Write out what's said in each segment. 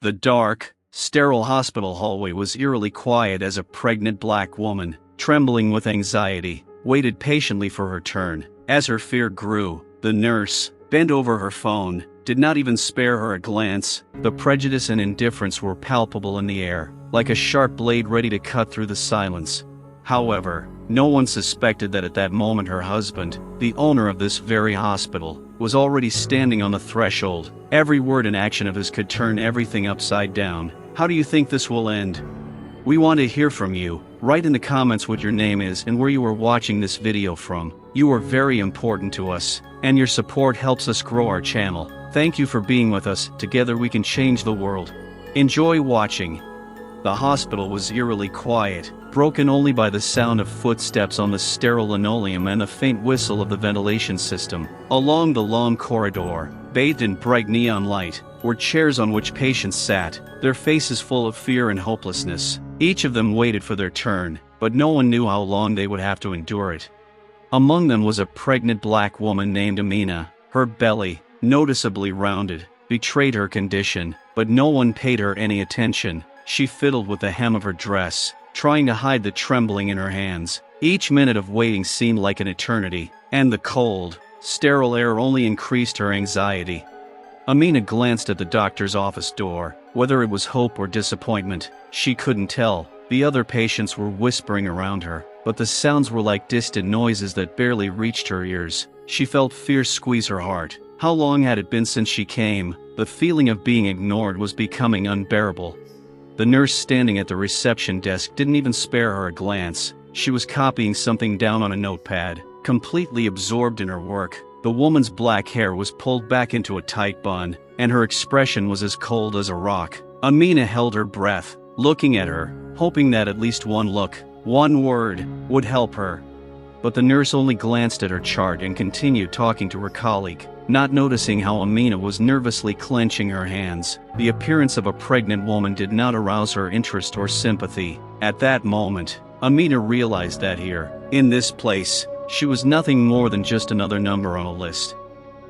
The dark, sterile hospital hallway was eerily quiet as a pregnant black woman, trembling with anxiety, waited patiently for her turn. As her fear grew, the nurse, bent over her phone, did not even spare her a glance. The prejudice and indifference were palpable in the air, like a sharp blade ready to cut through the silence. However, no one suspected that at that moment her husband, the owner of this very hospital, was already standing on the threshold. Every word and action of his could turn everything upside down. How do you think this will end? We want to hear from you. Write in the comments what your name is and where you are watching this video from. You are very important to us, and your support helps us grow our channel. Thank you for being with us. Together we can change the world. Enjoy watching. The hospital was eerily quiet, broken only by the sound of footsteps on the sterile linoleum and the faint whistle of the ventilation system. Along the long corridor, bathed in bright neon light, were chairs on which patients sat, their faces full of fear and hopelessness. Each of them waited for their turn, but no one knew how long they would have to endure it. Among them was a pregnant black woman named Amina. Her belly, noticeably rounded, betrayed her condition, but no one paid her any attention. She fiddled with the hem of her dress, trying to hide the trembling in her hands. Each minute of waiting seemed like an eternity, and the cold, sterile air only increased her anxiety. Amina glanced at the doctor's office door. Whether it was hope or disappointment, she couldn't tell. The other patients were whispering around her, but the sounds were like distant noises that barely reached her ears. She felt fear squeeze her heart. How long had it been since she came? The feeling of being ignored was becoming unbearable. The nurse standing at the reception desk didn't even spare her a glance. She was copying something down on a notepad, completely absorbed in her work. The woman's black hair was pulled back into a tight bun, and her expression was as cold as a rock. Amina held her breath, looking at her, hoping that at least one look, one word, would help her. But the nurse only glanced at her chart and continued talking to her colleague, not noticing how Amina was nervously clenching her hands. The appearance of a pregnant woman did not arouse her interest or sympathy. At that moment, Amina realized that here, in this place, she was nothing more than just another number on a list.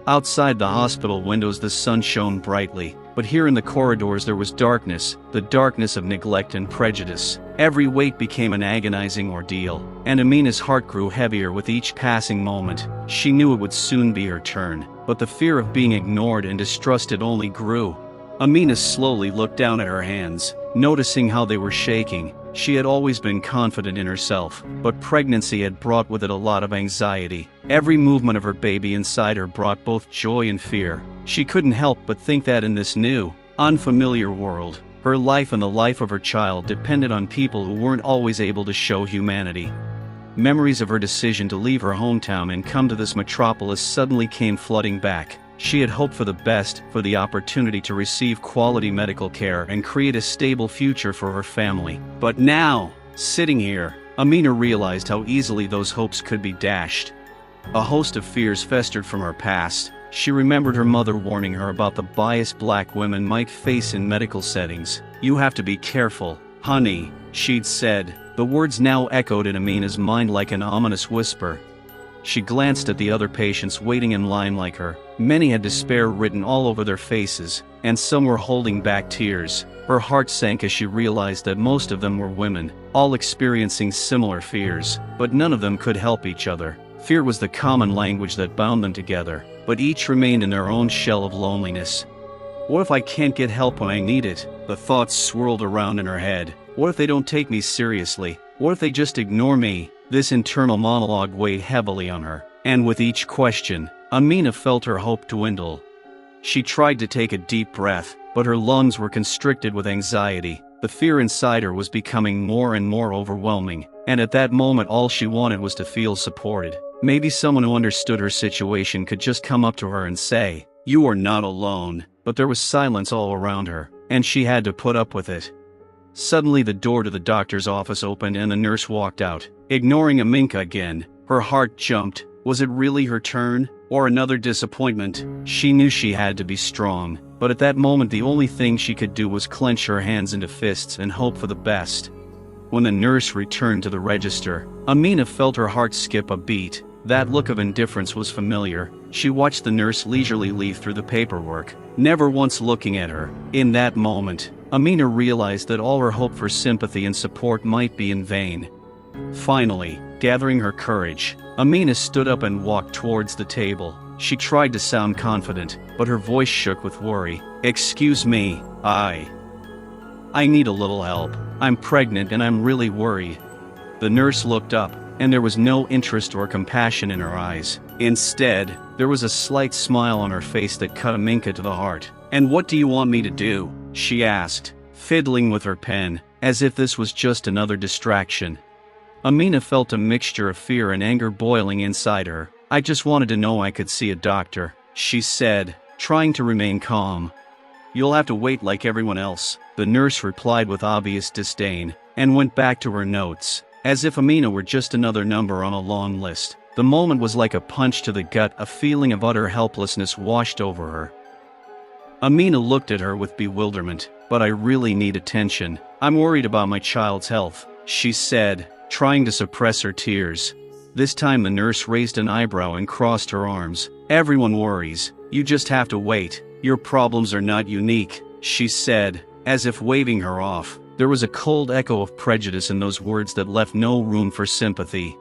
Outside the hospital windows the sun shone brightly, but here in the corridors there was darkness, the darkness of neglect and prejudice. Every wait became an agonizing ordeal, and Amina's heart grew heavier with each passing moment. She knew it would soon be her turn, but the fear of being ignored and distrusted only grew. Amina slowly looked down at her hands, noticing how they were shaking. She had always been confident in herself, but pregnancy had brought with it a lot of anxiety. Every movement of her baby inside her brought both joy and fear. She couldn't help but think that in this new, unfamiliar world, her life and the life of her child depended on people who weren't always able to show humanity. Memories of her decision to leave her hometown and come to this metropolis suddenly came flooding back. She had hoped for the best, for the opportunity to receive quality medical care and create a stable future for her family. But now, sitting here, Amina realized how easily those hopes could be dashed. A host of fears festered from her past. She remembered her mother warning her about the bias black women might face in medical settings. "You have to be careful, honey," she'd said. The words now echoed in Amina's mind like an ominous whisper. She glanced at the other patients waiting in line like her. Many had despair written all over their faces, and some were holding back tears. Her heart sank as she realized that most of them were women, all experiencing similar fears, but none of them could help each other. Fear was the common language that bound them together, but each remained in their own shell of loneliness. What if I can't get help when I need it? The thoughts swirled around in her head. What if they don't take me seriously? What if they just ignore me? This internal monologue weighed heavily on her, and with each question, Amina felt her hope dwindle. She tried to take a deep breath, but her lungs were constricted with anxiety. The fear inside her was becoming more and more overwhelming, and at that moment all she wanted was to feel supported. Maybe someone who understood her situation could just come up to her and say, "You are not alone." But there was silence all around her, and she had to put up with it. Suddenly the door to the doctor's office opened and the nurse walked out, ignoring Amina again. Her heart jumped. Was it really her turn, or another disappointment? She knew she had to be strong, but at that moment the only thing she could do was clench her hands into fists and hope for the best. When the nurse returned to the register, Amina felt her heart skip a beat. That look of indifference was familiar. She watched the nurse leisurely leaf through the paperwork, never once looking at her. In that moment, Amina realized that all her hope for sympathy and support might be in vain. Finally, gathering her courage, Amina stood up and walked towards the table. She tried to sound confident, but her voice shook with worry. "Excuse me, I need a little help. I'm pregnant and I'm really worried." The nurse looked up, and there was no interest or compassion in her eyes. Instead, there was a slight smile on her face that cut Aminka to the heart. "And what do you want me to do?" she asked, fiddling with her pen, as if this was just another distraction. Amina felt a mixture of fear and anger boiling inside her. "I just wanted to know I could see a doctor," she said, trying to remain calm. "You'll have to wait like everyone else," the nurse replied with obvious disdain, and went back to her notes, as if Amina were just another number on a long list. The moment was like a punch to the gut. A feeling of utter helplessness washed over her. Amina looked at her with bewilderment. "But I really need attention. I'm worried about my child's health," she said, trying to suppress her tears. This time the nurse raised an eyebrow and crossed her arms. "Everyone worries. You just have to wait. Your problems are not unique," she said, as if waving her off. There was a cold echo of prejudice in those words that left no room for sympathy.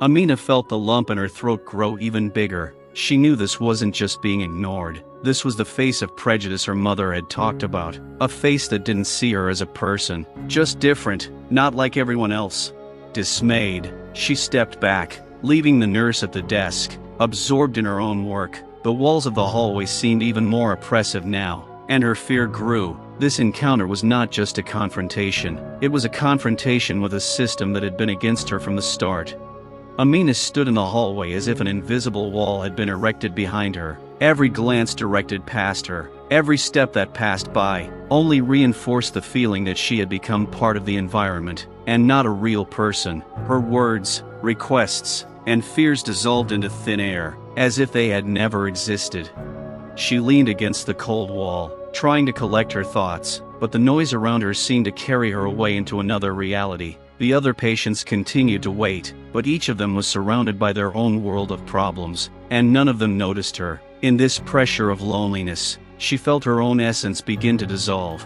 Amina felt the lump in her throat grow even bigger. She knew this wasn't just being ignored. This was the face of prejudice her mother had talked about. A face that didn't see her as a person, just different, not like everyone else. Dismayed, she stepped back, leaving the nurse at the desk, absorbed in her own work. The walls of the hallway seemed even more oppressive now, and her fear grew. This encounter was not just a confrontation. It was a confrontation with a system that had been against her from the start. Amina stood in the hallway as if an invisible wall had been erected behind her. Every glance directed past her, every step that passed by, only reinforced the feeling that she had become part of the environment, and not a real person. Her words, requests, and fears dissolved into thin air, as if they had never existed. She leaned against the cold wall, trying to collect her thoughts, but the noise around her seemed to carry her away into another reality. The other patients continued to wait, but each of them was surrounded by their own world of problems, and none of them noticed her. In this pressure of loneliness, she felt her own essence begin to dissolve.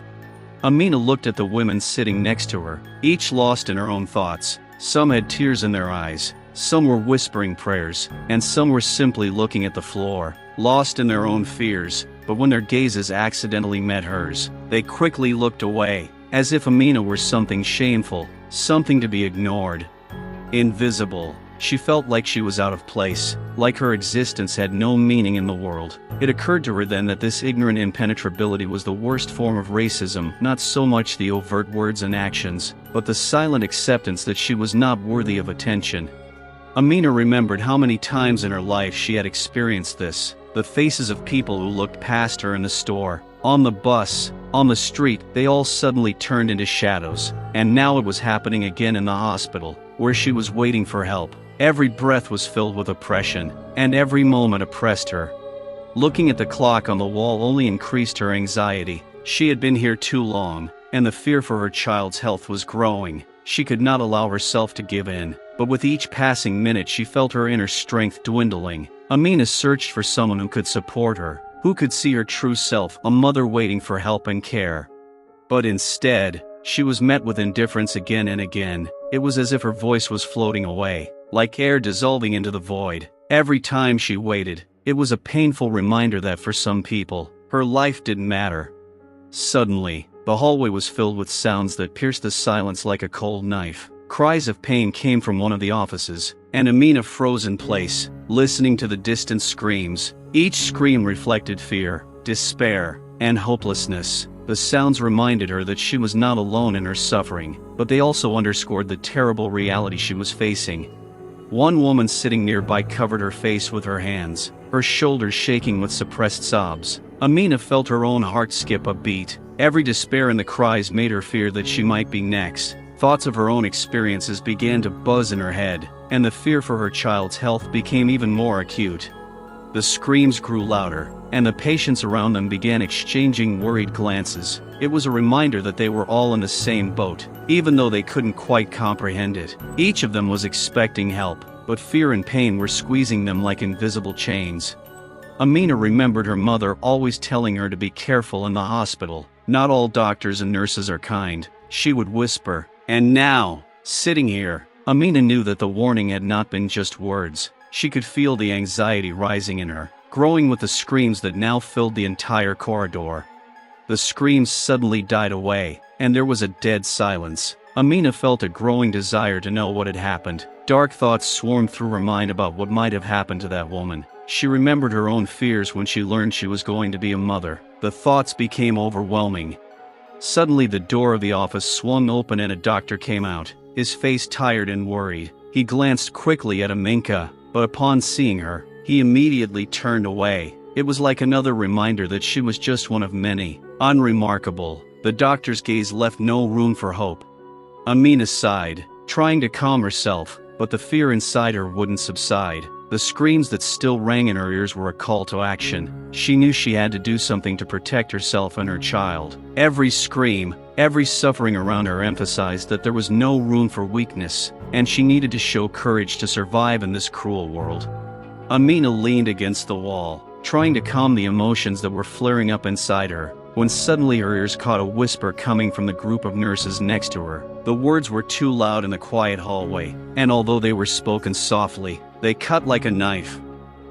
Amina looked at the women sitting next to her, each lost in her own thoughts. Some had tears in their eyes, some were whispering prayers, and some were simply looking at the floor, lost in their own fears. But when their gazes accidentally met hers, they quickly looked away, as if Amina were something shameful, something to be ignored. Invisible, she felt like she was out of place, like her existence had no meaning in the world. It occurred to her then that this ignorant impenetrability was the worst form of racism, not so much the overt words and actions, but the silent acceptance that she was not worthy of attention. Amina remembered how many times in her life she had experienced this. The faces of people who looked past her in the store, on the bus, on the street, they all suddenly turned into shadows. And now it was happening again in the hospital, where she was waiting for help. Every breath was filled with oppression, and every moment oppressed her. Looking at the clock on the wall only increased her anxiety. She had been here too long, and the fear for her child's health was growing. She could not allow herself to give in, but with each passing minute she felt her inner strength dwindling. Amina searched for someone who could support her, who could see her true self, a mother waiting for help and care. But instead, she was met with indifference again and again. It was as if her voice was floating away, like air dissolving into the void. Every time she waited, it was a painful reminder that for some people, her life didn't matter. Suddenly, the hallway was filled with sounds that pierced the silence like a cold knife. Cries of pain came from one of the offices, and Amina froze in place, listening to the distant screams. Each scream reflected fear, despair, and hopelessness. The sounds reminded her that she was not alone in her suffering, but they also underscored the terrible reality she was facing. One woman sitting nearby covered her face with her hands, her shoulders shaking with suppressed sobs. Amina felt her own heart skip a beat. Every despair in the cries made her fear that she might be next. Thoughts of her own experiences began to buzz in her head, and the fear for her child's health became even more acute. The screams grew louder, and the patients around them began exchanging worried glances. It was a reminder that they were all in the same boat, even though they couldn't quite comprehend it. Each of them was expecting help, but fear and pain were squeezing them like invisible chains. Amina remembered her mother always telling her to be careful in the hospital. "Not all doctors and nurses are kind," she would whisper. And now, sitting here, Amina knew that the warning had not been just words. She could feel the anxiety rising in her, growing with the screams that now filled the entire corridor. The screams suddenly died away, and there was a dead silence. Amina felt a growing desire to know what had happened. Dark thoughts swarmed through her mind about what might have happened to that woman. She remembered her own fears when she learned she was going to be a mother. The thoughts became overwhelming. Suddenly the door of the office swung open and a doctor came out, his face tired and worried. He glanced quickly at Aminka, but upon seeing her, he immediately turned away. It was like another reminder that she was just one of many, unremarkable. The doctor's gaze left no room for hope. Amina sighed, trying to calm herself, but the fear inside her wouldn't subside. The screams that still rang in her ears were a call to action. She knew she had to do something to protect herself and her child. Every scream, every suffering around her emphasized that there was no room for weakness, and she needed to show courage to survive in this cruel world. Amina leaned against the wall, trying to calm the emotions that were flaring up inside her, when suddenly her ears caught a whisper coming from the group of nurses next to her. The words were too loud in the quiet hallway, and although they were spoken softly, they cut like a knife.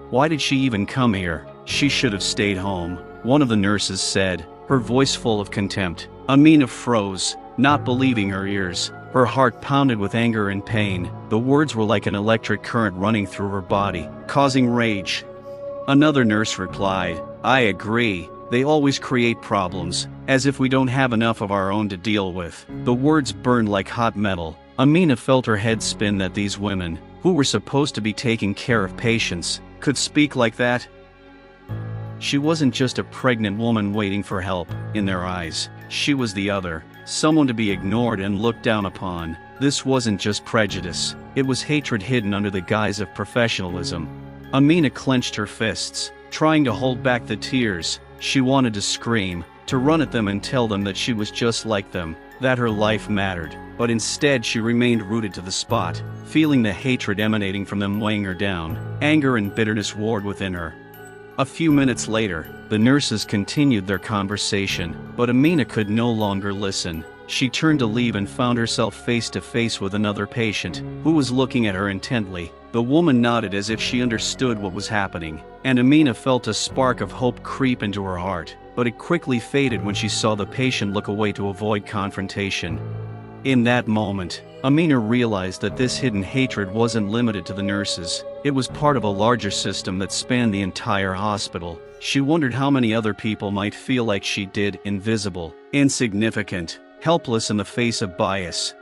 "Why did she even come here? She should have stayed home," one of the nurses said, her voice full of contempt. Amina froze, not believing her ears. Her heart pounded with anger and pain. The words were like an electric current running through her body, causing rage. Another nurse replied, "I agree. They always create problems, as if we don't have enough of our own to deal with." The words burned like hot metal. Amina felt her head spin that these women, who were supposed to be taking care of patients, could speak like that. She wasn't just a pregnant woman waiting for help. In their eyes, she was the other, someone to be ignored and looked down upon. This wasn't just prejudice, it was hatred hidden under the guise of professionalism. Amina clenched her fists, trying to hold back the tears. She wanted to scream, to run at them and tell them that she was just like them, that her life mattered. But instead she remained rooted to the spot, feeling the hatred emanating from them weighing her down. Anger and bitterness warred within her. A few minutes later, the nurses continued their conversation, but Amina could no longer listen. She turned to leave and found herself face to face with another patient, who was looking at her intently. The woman nodded as if she understood what was happening, and Amina felt a spark of hope creep into her heart, but it quickly faded when she saw the patient look away to avoid confrontation. In that moment, Amina realized that this hidden hatred wasn't limited to the nurses. It was part of a larger system that spanned the entire hospital. She wondered how many other people might feel like she did, invisible, insignificant, helpless in the face of bias.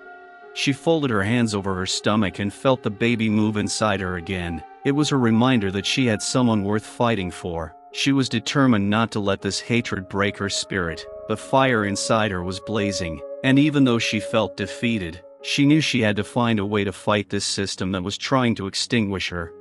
She folded her hands over her stomach and felt the baby move inside her again. It was a reminder that she had someone worth fighting for. She was determined not to let this hatred break her spirit. The fire inside her was blazing, and even though she felt defeated, she knew she had to find a way to fight this system that was trying to extinguish her.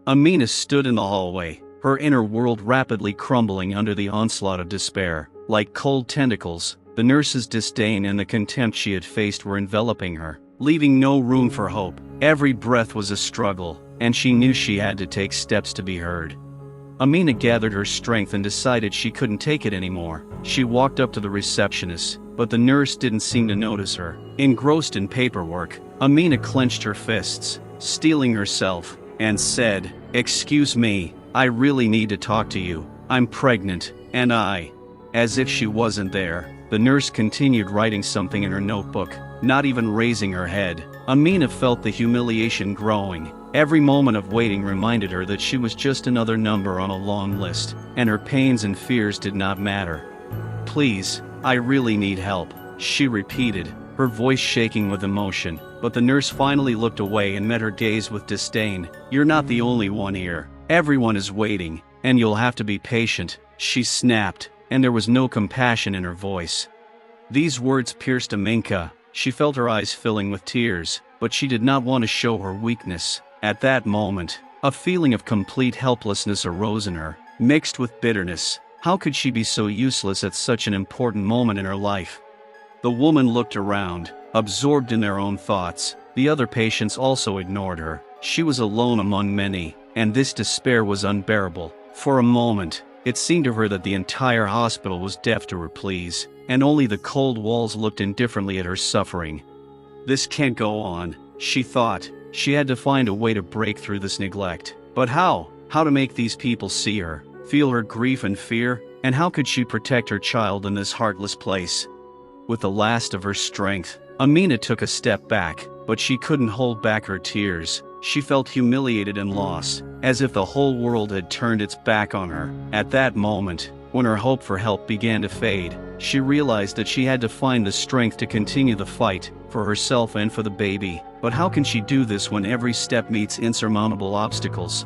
Amina stood in the hallway, her inner world rapidly crumbling under the onslaught of despair. Like cold tentacles, the nurse's disdain and the contempt she had faced were enveloping her, leaving no room for hope. Every breath was a struggle, and she knew she had to take steps to be heard. Amina gathered her strength and decided she couldn't take it anymore. She walked up to the receptionist, but the nurse didn't seem to notice her. Engrossed in paperwork, Amina clenched her fists, steeling herself, and said, "Excuse me, I really need to talk to you. I'm pregnant, and I..." As if she wasn't there, the nurse continued writing something in her notebook, not even raising her head. Amina felt the humiliation growing. Every moment of waiting reminded her that she was just another number on a long list, and her pains and fears did not matter. "Please, I really need help," she repeated, her voice shaking with emotion. But the nurse finally looked away and met her gaze with disdain. "You're not the only one here. Everyone is waiting, and you'll have to be patient," she snapped, and there was no compassion in her voice. These words pierced Aminka. She felt her eyes filling with tears, but she did not want to show her weakness. At that moment, a feeling of complete helplessness arose in her, mixed with bitterness. How could she be so useless at such an important moment in her life? The woman looked around, absorbed in their own thoughts. The other patients also ignored her. She was alone among many, and this despair was unbearable. For a moment, it seemed to her that the entire hospital was deaf to her pleas, and only the cold walls looked indifferently at her suffering. This can't go on, she thought. She had to find a way to break through this neglect. But how? How to make these people see her, feel her grief and fear, and how could she protect her child in this heartless place? With the last of her strength, Amina took a step back, but she couldn't hold back her tears. She felt humiliated and lost, as if the whole world had turned its back on her. At that moment, when her hope for help began to fade, she realized that she had to find the strength to continue the fight, for herself and for the baby. But how can she do this when every step meets insurmountable obstacles?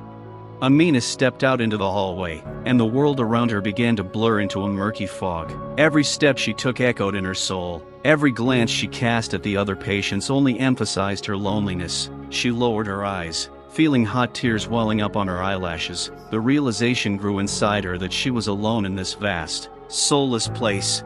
Amina stepped out into the hallway, and the world around her began to blur into a murky fog. Every step she took echoed in her soul. Every glance she cast at the other patients only emphasized her loneliness. She lowered her eyes, feeling hot tears welling up on her eyelashes. The realization grew inside her that she was alone in this vast, soulless place.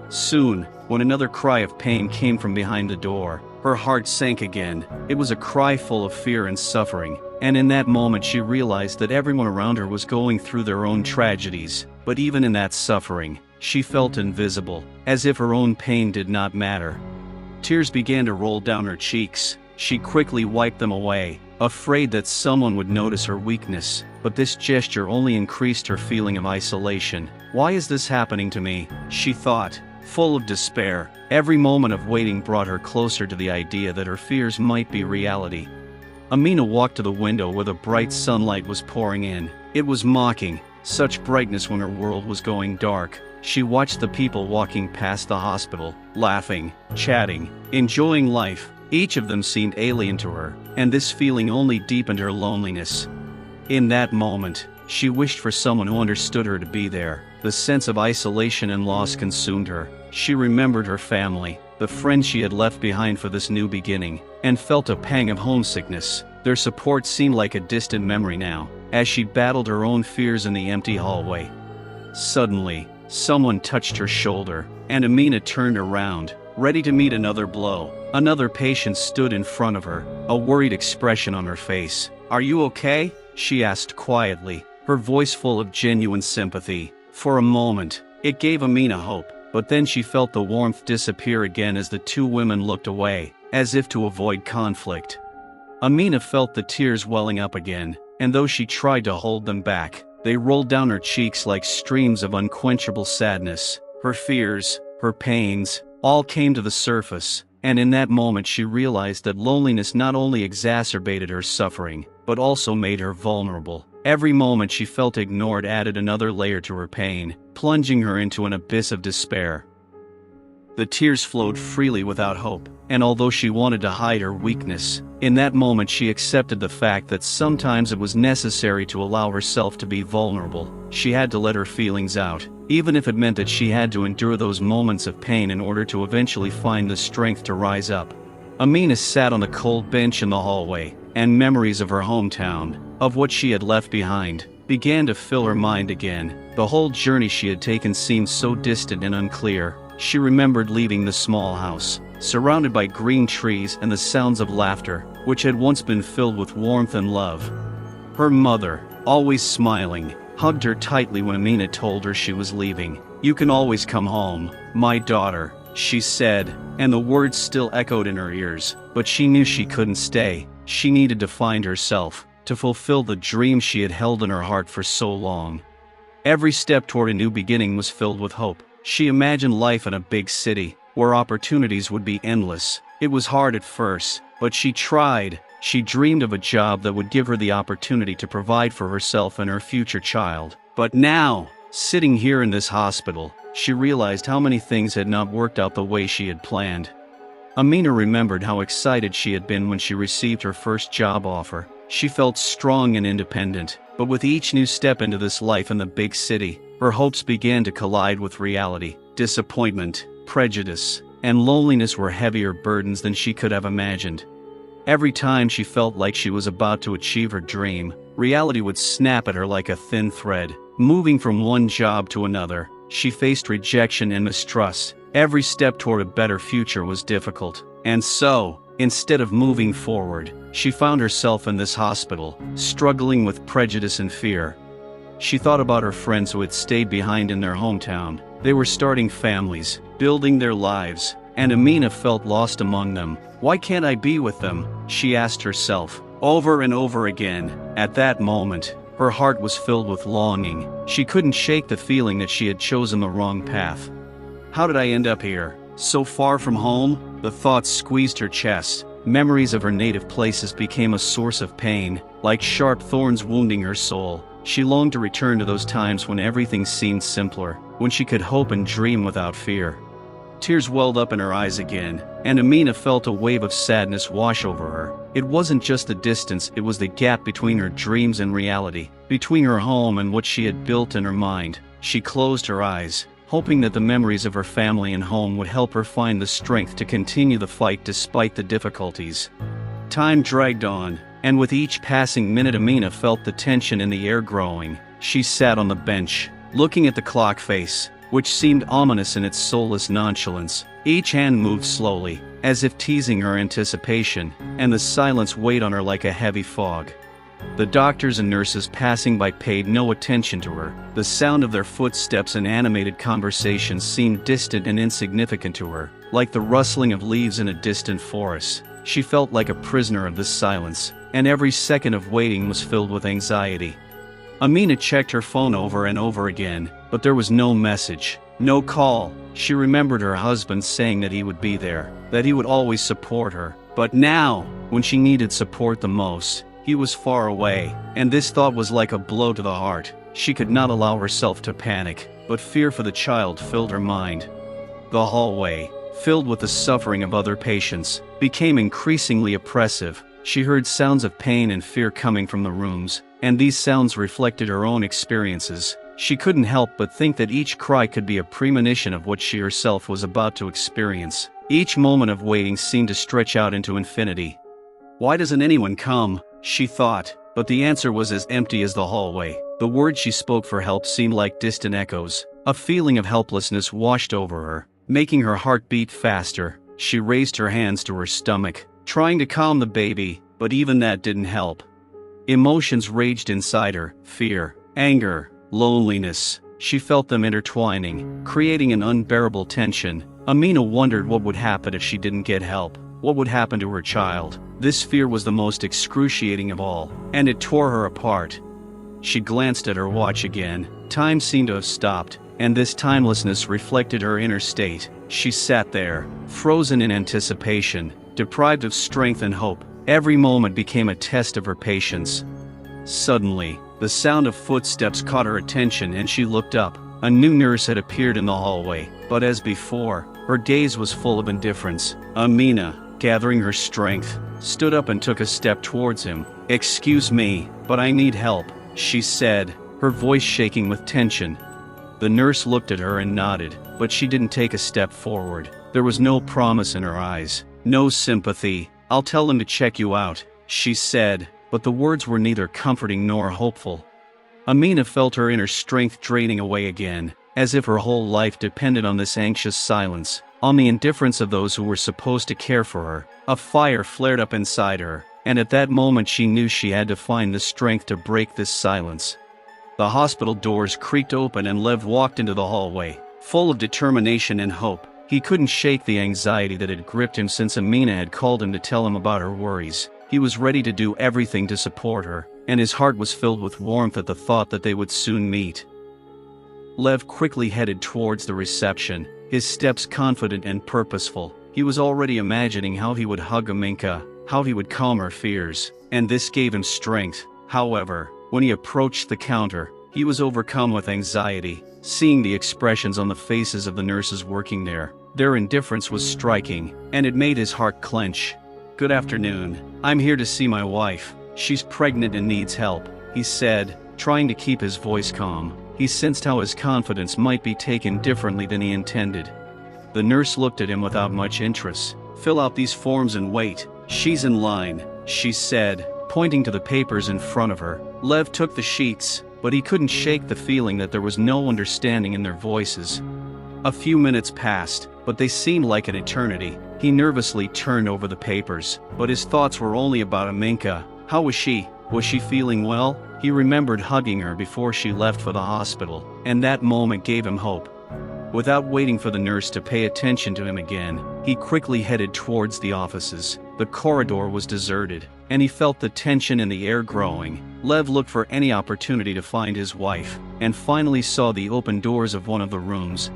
Soon, when another cry of pain came from behind the door, her heart sank again. It was a cry full of fear and suffering, and in that moment she realized that everyone around her was going through their own tragedies. But even in that suffering, she felt invisible, as if her own pain did not matter. Tears began to roll down her cheeks. She quickly wiped them away, afraid that someone would notice her weakness. But this gesture only increased her feeling of isolation. Why is this happening to me? She thought, full of despair. Every moment of waiting brought her closer to the idea that her fears might be reality. Amina walked to the window where the bright sunlight was pouring in. It was mocking, such brightness when her world was going dark. She watched the people walking past the hospital, laughing, chatting, enjoying life. Each of them seemed alien to her, and this feeling only deepened her loneliness. In that moment, she wished for someone who understood her to be there. The sense of isolation and loss consumed her. She remembered her family, the friends she had left behind for this new beginning, and felt a pang of homesickness. Their support seemed like a distant memory now, as she battled her own fears in the empty hallway. Suddenly, someone touched her shoulder, and Amina turned around, ready to meet another blow. Another patient stood in front of her, a worried expression on her face. "Are you okay?" she asked quietly, her voice full of genuine sympathy. For a moment, it gave Amina hope, but then she felt the warmth disappear again as the two women looked away, as if to avoid conflict. Amina felt the tears welling up again, and though she tried to hold them back, they rolled down her cheeks like streams of unquenchable sadness. Her fears, her pains, all came to the surface, and in that moment she realized that loneliness not only exacerbated her suffering, but also made her vulnerable. Every moment she felt ignored added another layer to her pain, plunging her into an abyss of despair. The tears flowed freely without hope, and although she wanted to hide her weakness, in that moment she accepted the fact that sometimes it was necessary to allow herself to be vulnerable. She had to let her feelings out, even if it meant that she had to endure those moments of pain in order to eventually find the strength to rise up. Amina sat on the cold bench in the hallway, and memories of her hometown, of what she had left behind, began to fill her mind again. The whole journey she had taken seemed so distant and unclear. She remembered leaving the small house, surrounded by green trees and the sounds of laughter, which had once been filled with warmth and love. Her mother, always smiling, hugged her tightly when Amina told her she was leaving. "You can always come home, my daughter," she said, and the words still echoed in her ears. But she knew she couldn't stay. She needed to find herself, to fulfill the dream she had held in her heart for so long. Every step toward a new beginning was filled with hope. She imagined life in a big city, where opportunities would be endless. It was hard at first, but she tried. She dreamed of a job that would give her the opportunity to provide for herself and her future child. But now, sitting here in this hospital, she realized how many things had not worked out the way she had planned. Amina remembered how excited she had been when she received her first job offer. She felt strong and independent, but with each new step into this life in the big city, her hopes began to collide with reality. Disappointment, prejudice, and loneliness were heavier burdens than she could have imagined. Every time she felt like she was about to achieve her dream, reality would snap at her like a thin thread. Moving from one job to another, she faced rejection and mistrust. Every step toward a better future was difficult. And so, instead of moving forward, she found herself in this hospital, struggling with prejudice and fear. She thought about her friends who had stayed behind in their hometown. They were starting families, building their lives, and Amina felt lost among them. Why can't I be with them? She asked herself, over and over again. At that moment, her heart was filled with longing. She couldn't shake the feeling that she had chosen the wrong path. How did I end up here? So far from home? The thoughts squeezed her chest. Memories of her native places became a source of pain, like sharp thorns wounding her soul. She longed to return to those times when everything seemed simpler, when she could hope and dream without fear. Tears welled up in her eyes again, and Amina felt a wave of sadness wash over her. It wasn't just the distance, it was the gap between her dreams and reality, between her home and what she had built in her mind. She closed her eyes, hoping that the memories of her family and home would help her find the strength to continue the fight despite the difficulties. Time dragged on, and with each passing minute Amina felt the tension in the air growing. She sat on the bench, looking at the clock face, which seemed ominous in its soulless nonchalance. Each hand moved slowly, as if teasing her anticipation, and the silence weighed on her like a heavy fog. The doctors and nurses passing by paid no attention to her. The sound of their footsteps and animated conversations seemed distant and insignificant to her, like the rustling of leaves in a distant forest. She felt like a prisoner of this silence, and every second of waiting was filled with anxiety. Amina checked her phone over and over again, but there was no message, no call. She remembered her husband saying that he would be there, that he would always support her. But now, when she needed support the most, he was far away, and this thought was like a blow to the heart. She could not allow herself to panic, but fear for the child filled her mind. The hallway, filled with the suffering of other patients, became increasingly oppressive. She heard sounds of pain and fear coming from the rooms, and these sounds reflected her own experiences. She couldn't help but think that each cry could be a premonition of what she herself was about to experience. Each moment of waiting seemed to stretch out into infinity. Why doesn't anyone come? She thought, but the answer was as empty as the hallway. The words she spoke for help seemed like distant echoes. A feeling of helplessness washed over her, making her heart beat faster. She raised her hands to her stomach, trying to calm the baby, but even that didn't help. Emotions raged inside her, fear, anger, loneliness. She felt them intertwining, creating an unbearable tension. Amina wondered what would happen if she didn't get help. What would happen to her child? This fear was the most excruciating of all, and it tore her apart. She glanced at her watch again. Time seemed to have stopped, and this timelessness reflected her inner state. She sat there, frozen in anticipation, deprived of strength and hope. Every moment became a test of her patience. Suddenly, the sound of footsteps caught her attention and she looked up. A new nurse had appeared in the hallway, but as before, her gaze was full of indifference. Amina, gathering her strength, stood up and took a step towards him. "Excuse me, but I need help," she said, her voice shaking with tension. The nurse looked at her and nodded, but she didn't take a step forward. There was no promise in her eyes, no sympathy. "I'll tell them to check you out," she said, but the words were neither comforting nor hopeful. Amina felt her inner strength draining away again, as if her whole life depended on this anxious silence, on the indifference of those who were supposed to care for her. A fire flared up inside her, and at that moment she knew she had to find the strength to break this silence. The hospital doors creaked open and Lev walked into the hallway, full of determination and hope. He couldn't shake the anxiety that had gripped him since Amina had called him to tell him about her worries. He was ready to do everything to support her, and his heart was filled with warmth at the thought that they would soon meet. Lev quickly headed towards the reception, his steps confident and purposeful. He was already imagining how he would hug Aminka, how he would calm her fears, and this gave him strength. However, when he approached the counter, he was overcome with anxiety, seeing the expressions on the faces of the nurses working there. Their indifference was striking, and it made his heart clench. "Good afternoon. I'm here to see my wife. She's pregnant and needs help," he said, trying to keep his voice calm. He sensed how his confidence might be taken differently than he intended. The nurse looked at him without much interest. "Fill out these forms and wait. She's in line," she said, pointing to the papers in front of her. Lev took the sheets, but he couldn't shake the feeling that there was no understanding in their voices. A few minutes passed, but they seemed like an eternity. He nervously turned over the papers, but his thoughts were only about Aminka. How was she? Was she feeling well? He remembered hugging her before she left for the hospital, and that moment gave him hope. Without waiting for the nurse to pay attention to him again, he quickly headed towards the offices. The corridor was deserted, and he felt the tension in the air growing. Lev looked for any opportunity to find his wife, and finally saw the open doors of one of the rooms.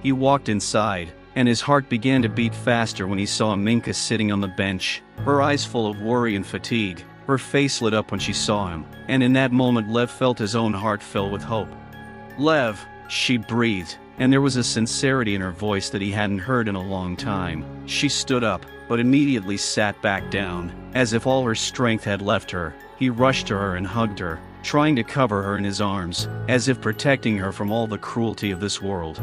He walked inside, and his heart began to beat faster when he saw Minka sitting on the bench, her eyes full of worry and fatigue. Her face lit up when she saw him, and in that moment Lev felt his own heart fill with hope. "Lev," she breathed, and there was a sincerity in her voice that he hadn't heard in a long time. She stood up, but immediately sat back down, as if all her strength had left her. He rushed to her and hugged her, trying to cover her in his arms, as if protecting her from all the cruelty of this world.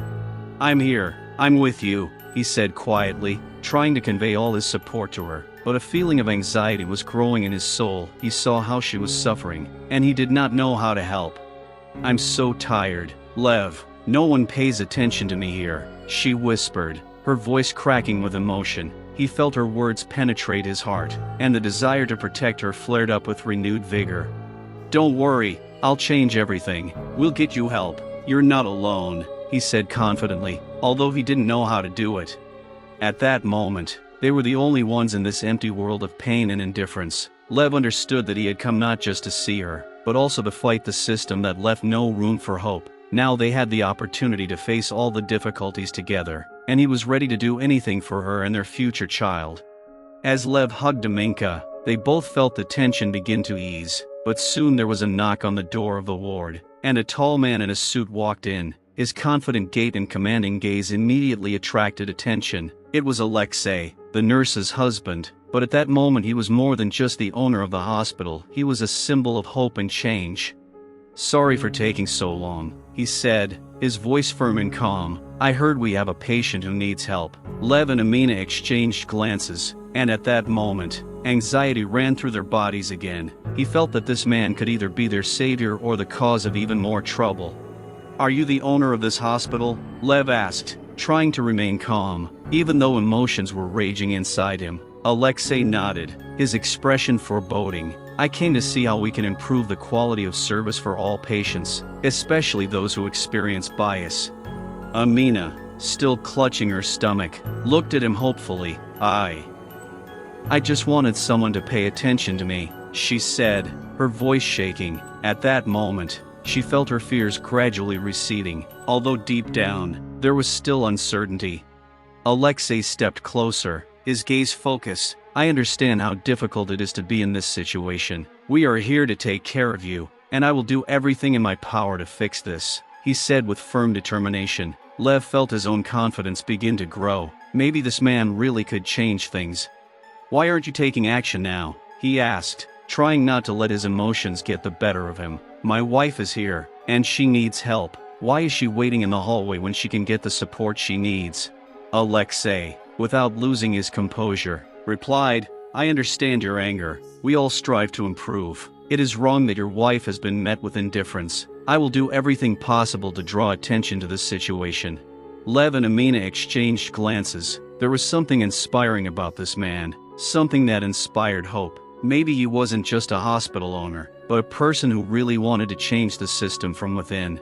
"I'm here, I'm with you," he said quietly, trying to convey all his support to her. But a feeling of anxiety was growing in his soul. He saw how she was suffering, and he did not know how to help. "I'm so tired, Lev. No one pays attention to me here," she whispered, her voice cracking with emotion. He felt her words penetrate his heart, and the desire to protect her flared up with renewed vigor. "Don't worry, I'll change everything. We'll get you help. You're not alone," he said confidently, although he didn't know how to do it. At that moment, they were the only ones in this empty world of pain and indifference. Lev understood that he had come not just to see her, but also to fight the system that left no room for hope. Now they had the opportunity to face all the difficulties together, and he was ready to do anything for her and their future child. As Lev hugged Aminka, they both felt the tension begin to ease, but soon there was a knock on the door of the ward, and a tall man in a suit walked in. His confident gait and commanding gaze immediately attracted attention. It was Alexei, the nurse's husband, but at that moment he was more than just the owner of the hospital. He was a symbol of hope and change. "Sorry for taking so long," he said, his voice firm and calm. "I heard we have a patient who needs help." Lev and Amina exchanged glances, and at that moment, anxiety ran through their bodies again. He felt that this man could either be their savior or the cause of even more trouble. "Are you the owner of this hospital?" Lev asked, trying to remain calm, even though emotions were raging inside him. Alexei nodded, his expression foreboding. "I came to see how we can improve the quality of service for all patients, especially those who experience bias." Amina, still clutching her stomach, looked at him hopefully. I just wanted someone to pay attention to me," she said, her voice shaking. At that moment, she felt her fears gradually receding, although deep down, there was still uncertainty. Alexei stepped closer, his gaze focused. "I understand how difficult it is to be in this situation. We are here to take care of you, and I will do everything in my power to fix this," he said with firm determination. Lev felt his own confidence begin to grow. Maybe this man really could change things. "Why aren't you taking action now?" he asked, trying not to let his emotions get the better of him. "My wife is here, and she needs help. Why is she waiting in the hallway when she can get the support she needs?" Alexei, without losing his composure, replied, "I understand your anger. We all strive to improve. It is wrong that your wife has been met with indifference. I will do everything possible to draw attention to this situation." Lev and Amina exchanged glances. There was something inspiring about this man, something that inspired hope. Maybe he wasn't just a hospital owner, but a person who really wanted to change the system from within.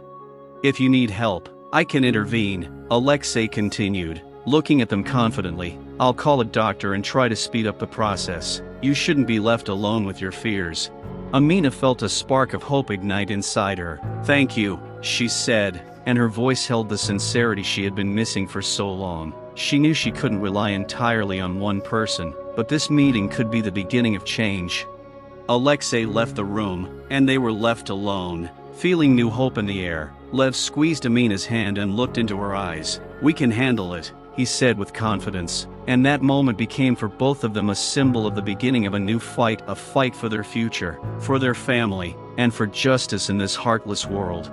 "If you need help, I can intervene," Alexei continued, looking at them confidently. "I'll call a doctor and try to speed up the process. You shouldn't be left alone with your fears." Amina felt a spark of hope ignite inside her. "Thank you," she said, and her voice held the sincerity she had been missing for so long. She knew she couldn't rely entirely on one person, but this meeting could be the beginning of change. Alexei left the room, and they were left alone, feeling new hope in the air. Lev squeezed Amina's hand and looked into her eyes. "We can handle it," he said with confidence, and that moment became for both of them a symbol of the beginning of a new fight, a fight for their future, for their family, and for justice in this heartless world.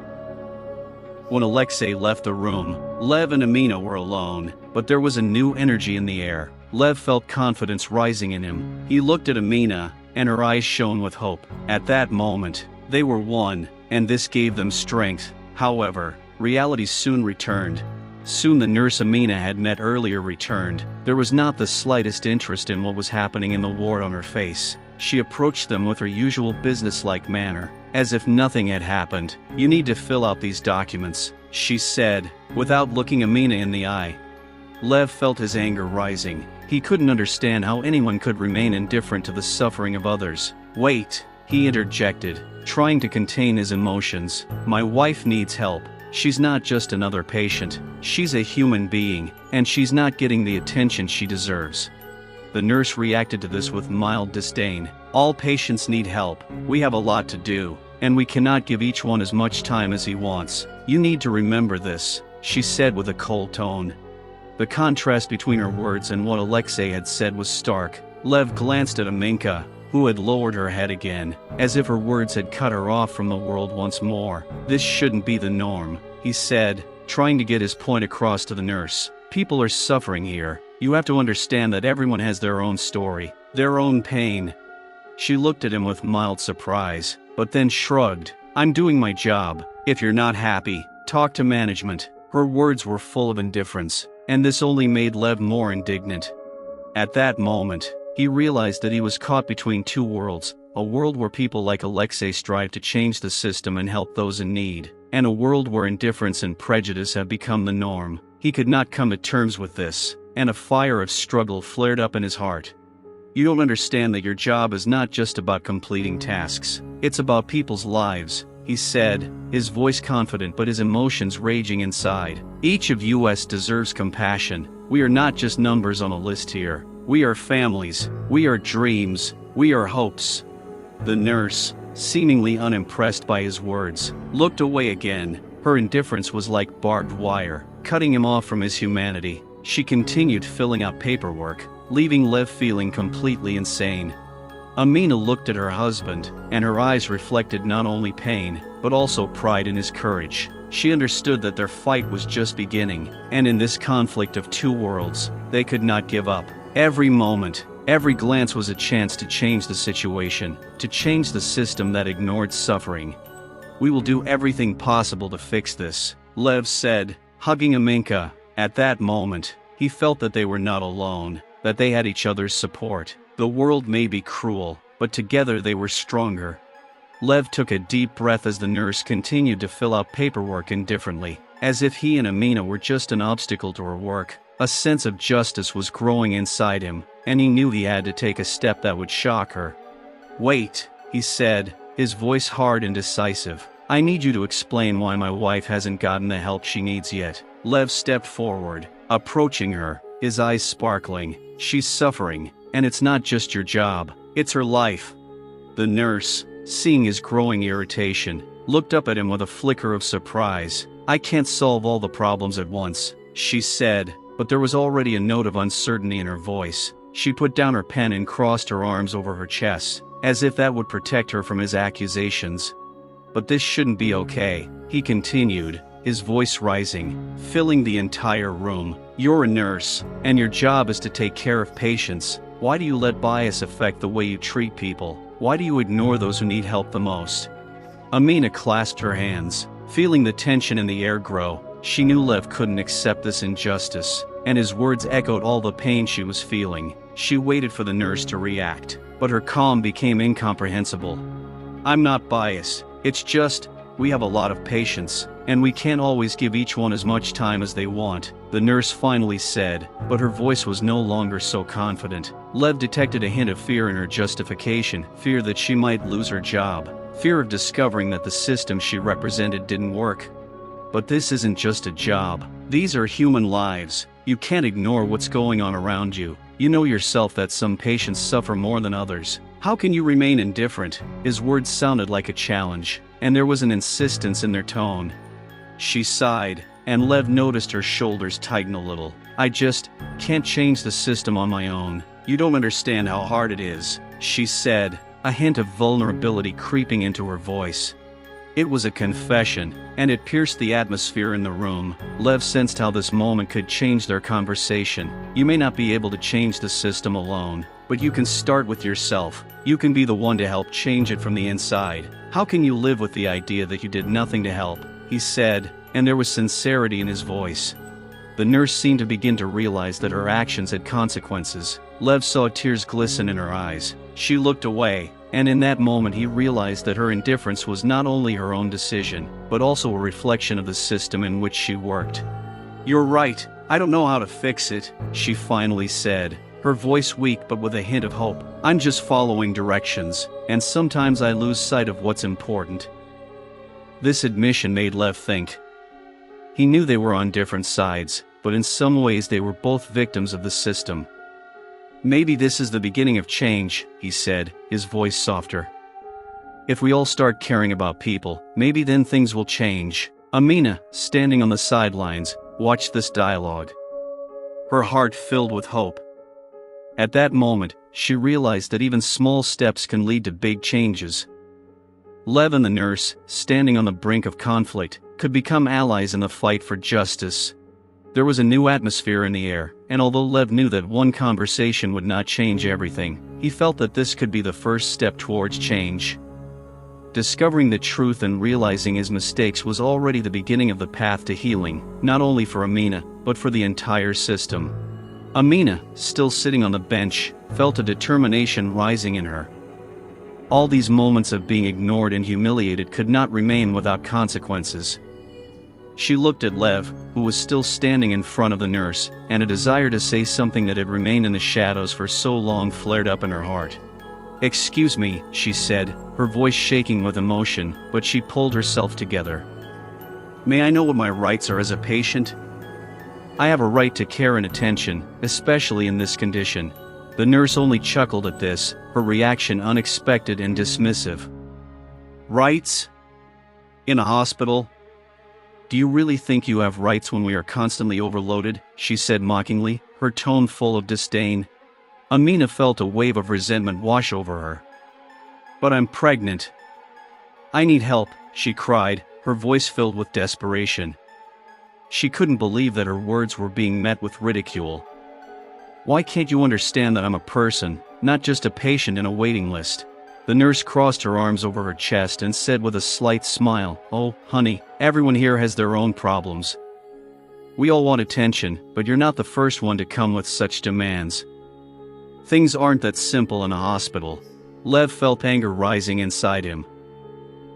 When Alexei left the room, Lev and Amina were alone, but there was a new energy in the air. Lev felt confidence rising in him. He looked at Amina, and her eyes shone with hope. At that moment, they were one, and this gave them strength. However, reality soon returned. Soon the nurse Amina had met earlier returned. There was not the slightest interest in what was happening in the ward on her face. She approached them with her usual businesslike manner, as if nothing had happened. "You need to fill out these documents," she said, without looking Amina in the eye. Lev felt his anger rising. He couldn't understand how anyone could remain indifferent to the suffering of others. "Wait," he interjected, trying to contain his emotions. "My wife needs help. She's not just another patient. She's a human being, and she's not getting the attention she deserves." The nurse reacted to this with mild disdain. "All patients need help. We have a lot to do, and we cannot give each one as much time as he wants. You need to remember this," she said with a cold tone. The contrast between her words and what Alexei had said was stark. Lev glanced at Aminka, who had lowered her head again, as if her words had cut her off from the world once more. "This shouldn't be the norm," he said, trying to get his point across to the nurse. "People are suffering here. You have to understand that everyone has their own story, their own pain." She looked at him with mild surprise, but then shrugged. "I'm doing my job. If you're not happy, talk to management." Her words were full of indifference, and this only made Lev more indignant. At that moment, he realized that he was caught between two worlds, a world where people like Alexei strive to change the system and help those in need, and a world where indifference and prejudice have become the norm. He could not come to terms with this, and a fire of struggle flared up in his heart. "You don't understand that your job is not just about completing tasks. It's about people's lives," he said, his voice confident but his emotions raging inside. "Each of us deserves compassion. We are not just numbers on a list here. We are families. We are dreams. We are hopes." The nurse, seemingly unimpressed by his words, looked away again. Her indifference was like barbed wire, cutting him off from his humanity. She continued filling out paperwork, leaving Lev feeling completely insane. Amina looked at her husband, and her eyes reflected not only pain, but also pride in his courage. She understood that their fight was just beginning, and in this conflict of two worlds, they could not give up. Every moment, every glance was a chance to change the situation, to change the system that ignored suffering. "We will do everything possible to fix this," Lev said, hugging Aminka. At that moment, he felt that they were not alone, that they had each other's support. The world may be cruel, but together they were stronger. Lev took a deep breath as the nurse continued to fill out paperwork indifferently, as if he and Amina were just an obstacle to her work. A sense of justice was growing inside him, and he knew he had to take a step that would shock her. "Wait," he said, his voice hard and decisive. "I need you to explain why my wife hasn't gotten the help she needs yet." Lev stepped forward, approaching her, his eyes sparkling. "She's suffering, and it's not just your job, it's her life." The nurse, seeing his growing irritation, looked up at him with a flicker of surprise. "I can't solve all the problems at once," she said, but there was already a note of uncertainty in her voice. She put down her pen and crossed her arms over her chest, as if that would protect her from his accusations. "But this shouldn't be okay," he continued, his voice rising, filling the entire room. "You're a nurse, and your job is to take care of patients. Why do you let bias affect the way you treat people? Why do you ignore those who need help the most?" Amina clasped her hands, feeling the tension in the air grow. She knew Lev couldn't accept this injustice, and his words echoed all the pain she was feeling. She waited for the nurse to react, but her calm became incomprehensible. "I'm not biased. It's just, we have a lot of patients, and we can't always give each one as much time as they want," the nurse finally said, but her voice was no longer so confident. Lev detected a hint of fear in her justification, fear that she might lose her job, fear of discovering that the system she represented didn't work. "But this isn't just a job. These are human lives. You can't ignore what's going on around you. You know yourself that some patients suffer more than others. How can you remain indifferent?" His words sounded like a challenge, and there was an insistence in their tone. She sighed, and Lev noticed her shoulders tighten a little. "I just can't change the system on my own. You don't understand how hard it is," she said, a hint of vulnerability creeping into her voice. It was a confession, and it pierced the atmosphere in the room. Lev sensed how this moment could change their conversation. "You may not be able to change the system alone, but you can start with yourself. You can be the one to help change it from the inside. How can you live with the idea that you did nothing to help?" he said, and there was sincerity in his voice. The nurse seemed to begin to realize that her actions had consequences. Lev saw tears glisten in her eyes. She looked away, and in that moment he realized that her indifference was not only her own decision, but also a reflection of the system in which she worked. "You're right, I don't know how to fix it," she finally said, her voice weak but with a hint of hope. "I'm just following directions, and sometimes I lose sight of what's important." This admission made Lev think. He knew they were on different sides, but in some ways they were both victims of the system. "Maybe this is the beginning of change," he said, his voice softer. "If we all start caring about people, maybe then things will change." Amina, standing on the sidelines, watched this dialogue. Her heart filled with hope. At that moment, she realized that even small steps can lead to big changes. Lev and the nurse, standing on the brink of conflict, could become allies in the fight for justice. There was a new atmosphere in the air, and although Lev knew that one conversation would not change everything, he felt that this could be the first step towards change. Discovering the truth and realizing his mistakes was already the beginning of the path to healing, not only for Amina, but for the entire system. Amina, still sitting on the bench, felt a determination rising in her. All these moments of being ignored and humiliated could not remain without consequences. She looked at Lev, who was still standing in front of the nurse, and a desire to say something that had remained in the shadows for so long flared up in her heart. "Excuse me," she said, her voice shaking with emotion, but she pulled herself together. "May I know what my rights are as a patient? I have a right to care and attention, especially in this condition." The nurse only chuckled at this, her reaction unexpected and dismissive. "Rights? In a hospital? Do you really think you have rights when we are constantly overloaded?" she said mockingly, her tone full of disdain. Amina felt a wave of resentment wash over her. "But I'm pregnant. I need help," she cried, her voice filled with desperation. She couldn't believe that her words were being met with ridicule. "Why can't you understand that I'm a person, not just a patient in a waiting list?" The nurse crossed her arms over her chest and said with a slight smile, "Oh, honey, everyone here has their own problems. We all want attention, but you're not the first one to come with such demands. Things aren't that simple in a hospital." Lev felt anger rising inside him.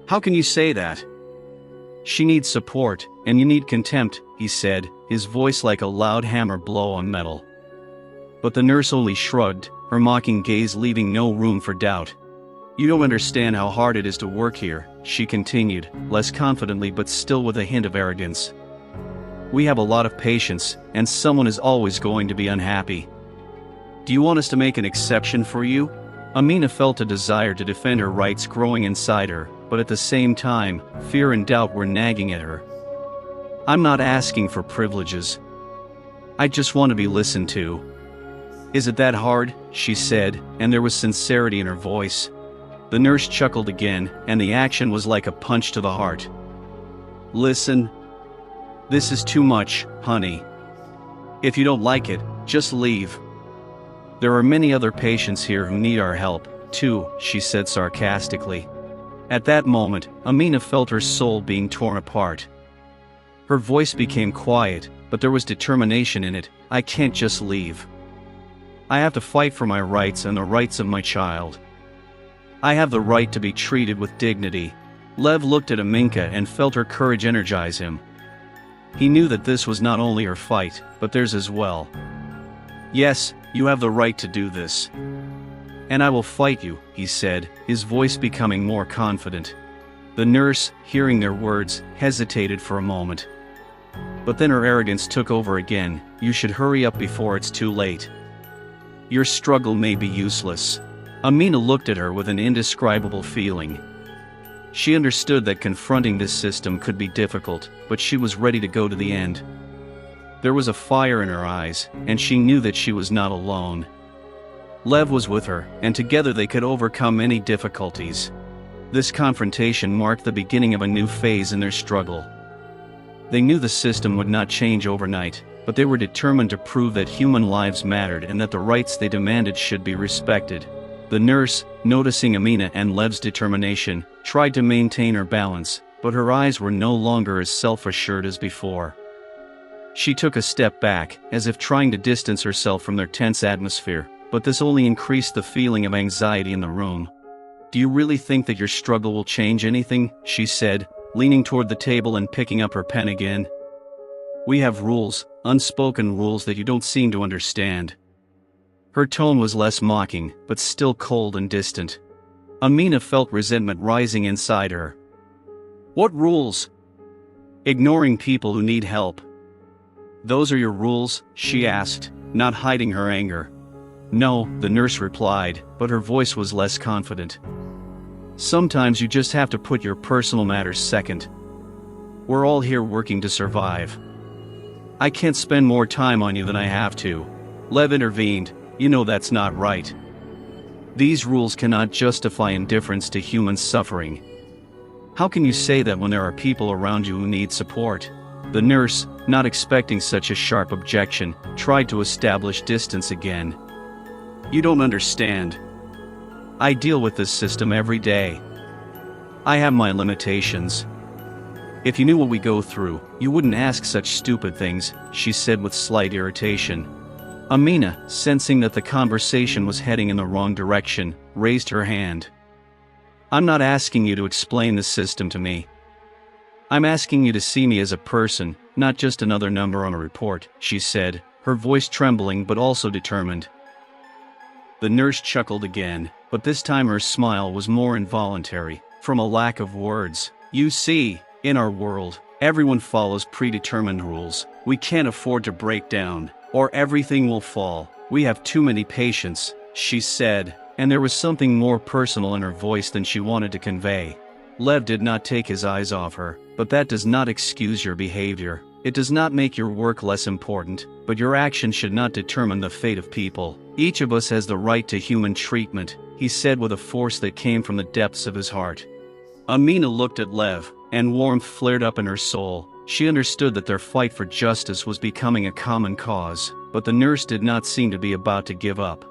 "How can you say that? She needs support, and you need contempt," he said, his voice like a loud hammer blow on metal. But the nurse only shrugged, her mocking gaze leaving no room for doubt. "You don't understand how hard it is to work here," she continued, less confidently but still with a hint of arrogance. "We have a lot of patients, and someone is always going to be unhappy. Do you want us to make an exception for you?" Amina felt a desire to defend her rights growing inside her, but at the same time, fear and doubt were nagging at her. "I'm not asking for privileges. I just want to be listened to." "Is it that hard?" she said, and there was sincerity in her voice. The nurse chuckled again, and the action was like a punch to the heart. "Listen. This is too much, honey. If you don't like it, just leave. There are many other patients here who need our help, too," she said sarcastically. At that moment, Amina felt her soul being torn apart. Her voice became quiet, but there was determination in it. "I can't just leave. I have to fight for my rights and the rights of my child. I have the right to be treated with dignity." Lev looked at Aminka and felt her courage energize him. He knew that this was not only her fight, but theirs as well. "Yes, you have the right to do this. And I will fight you," he said, his voice becoming more confident. The nurse, hearing their words, hesitated for a moment. But then her arrogance took over again. "You should hurry up before it's too late. Your struggle may be useless." Amina looked at her with an indescribable feeling. She understood that confronting this system could be difficult, but she was ready to go to the end. There was a fire in her eyes, and she knew that she was not alone. Lev was with her, and together they could overcome any difficulties. This confrontation marked the beginning of a new phase in their struggle. They knew the system would not change overnight, but they were determined to prove that human lives mattered and that the rights they demanded should be respected. The nurse, noticing Amina and Lev's determination, tried to maintain her balance, but her eyes were no longer as self-assured as before. She took a step back, as if trying to distance herself from their tense atmosphere. but this only increased the feeling of anxiety in the room. "Do you really think that your struggle will change anything?" she said, leaning toward the table and picking up her pen again. "We have rules, unspoken rules that you don't seem to understand." Her tone was less mocking, but still cold and distant. Amina felt resentment rising inside her. "What rules?" "Ignoring people who need help." "Those are your rules?" she asked, not hiding her anger. "No," the nurse replied, but her voice was less confident. "Sometimes you just have to put your personal matters second. We're all here working to survive." "I can't spend more time on you than I have to," Lev intervened. "You know that's not right. These rules cannot justify indifference to human suffering." "How can you say that when there are people around you who need support?" The nurse, not expecting such a sharp objection, tried to establish distance again. "You don't understand. I deal with this system every day. I have my limitations. If you knew what we go through, you wouldn't ask such stupid things," she said with slight irritation. Amina, sensing that the conversation was heading in the wrong direction, raised her hand. "I'm not asking you to explain the system to me. I'm asking you to see me as a person, not just another number on a report," she said, her voice trembling but also determined. The nurse chuckled again, but this time her smile was more involuntary, from a lack of words. "You see, in our world, everyone follows predetermined rules. We can't afford to break down, or everything will fall. We have too many patients," she said, and there was something more personal in her voice than she wanted to convey. Lev did not take his eyes off her. "But that does not excuse your behavior. It does not make your work less important, but your action should not determine the fate of people. Each of us has the right to human treatment," he said with a force that came from the depths of his heart. Amina looked at Lev, and warmth flared up in her soul. She understood that their fight for justice was becoming a common cause, but the nurse did not seem to be about to give up.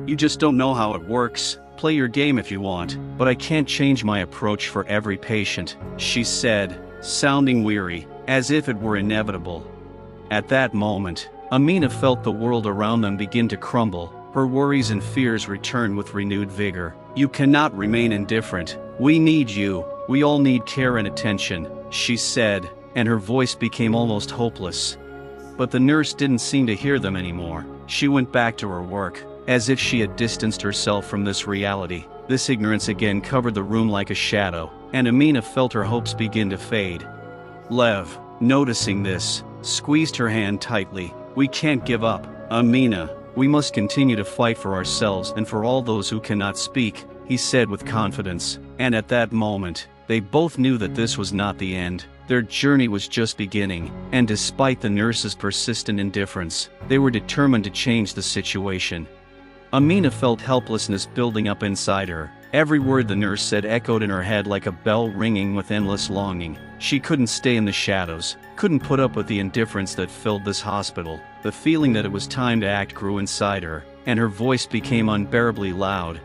"You just don't know how it works. Play your game if you want, but I can't change my approach for every patient," she said, sounding weary, as if it were inevitable. At that moment, Amina felt the world around them begin to crumble. Her worries and fears returned with renewed vigor. "You cannot remain indifferent. We need you. We all need care and attention," she said, and her voice became almost hopeless. But the nurse didn't seem to hear them anymore. She went back to her work, as if she had distanced herself from this reality. This ignorance again covered the room like a shadow, and Amina felt her hopes begin to fade. Lev, noticing this, squeezed her hand tightly. "We can't give up, Amina. We must continue to fight for ourselves and for all those who cannot speak," he said with confidence. And at that moment, they both knew that this was not the end. Their journey was just beginning, and despite the nurse's persistent indifference, they were determined to change the situation. Amina felt helplessness building up inside her. Every word the nurse said echoed in her head like a bell ringing with endless longing. She couldn't stay in the shadows, couldn't put up with the indifference that filled this hospital. The feeling that it was time to act grew inside her, and her voice became unbearably loud.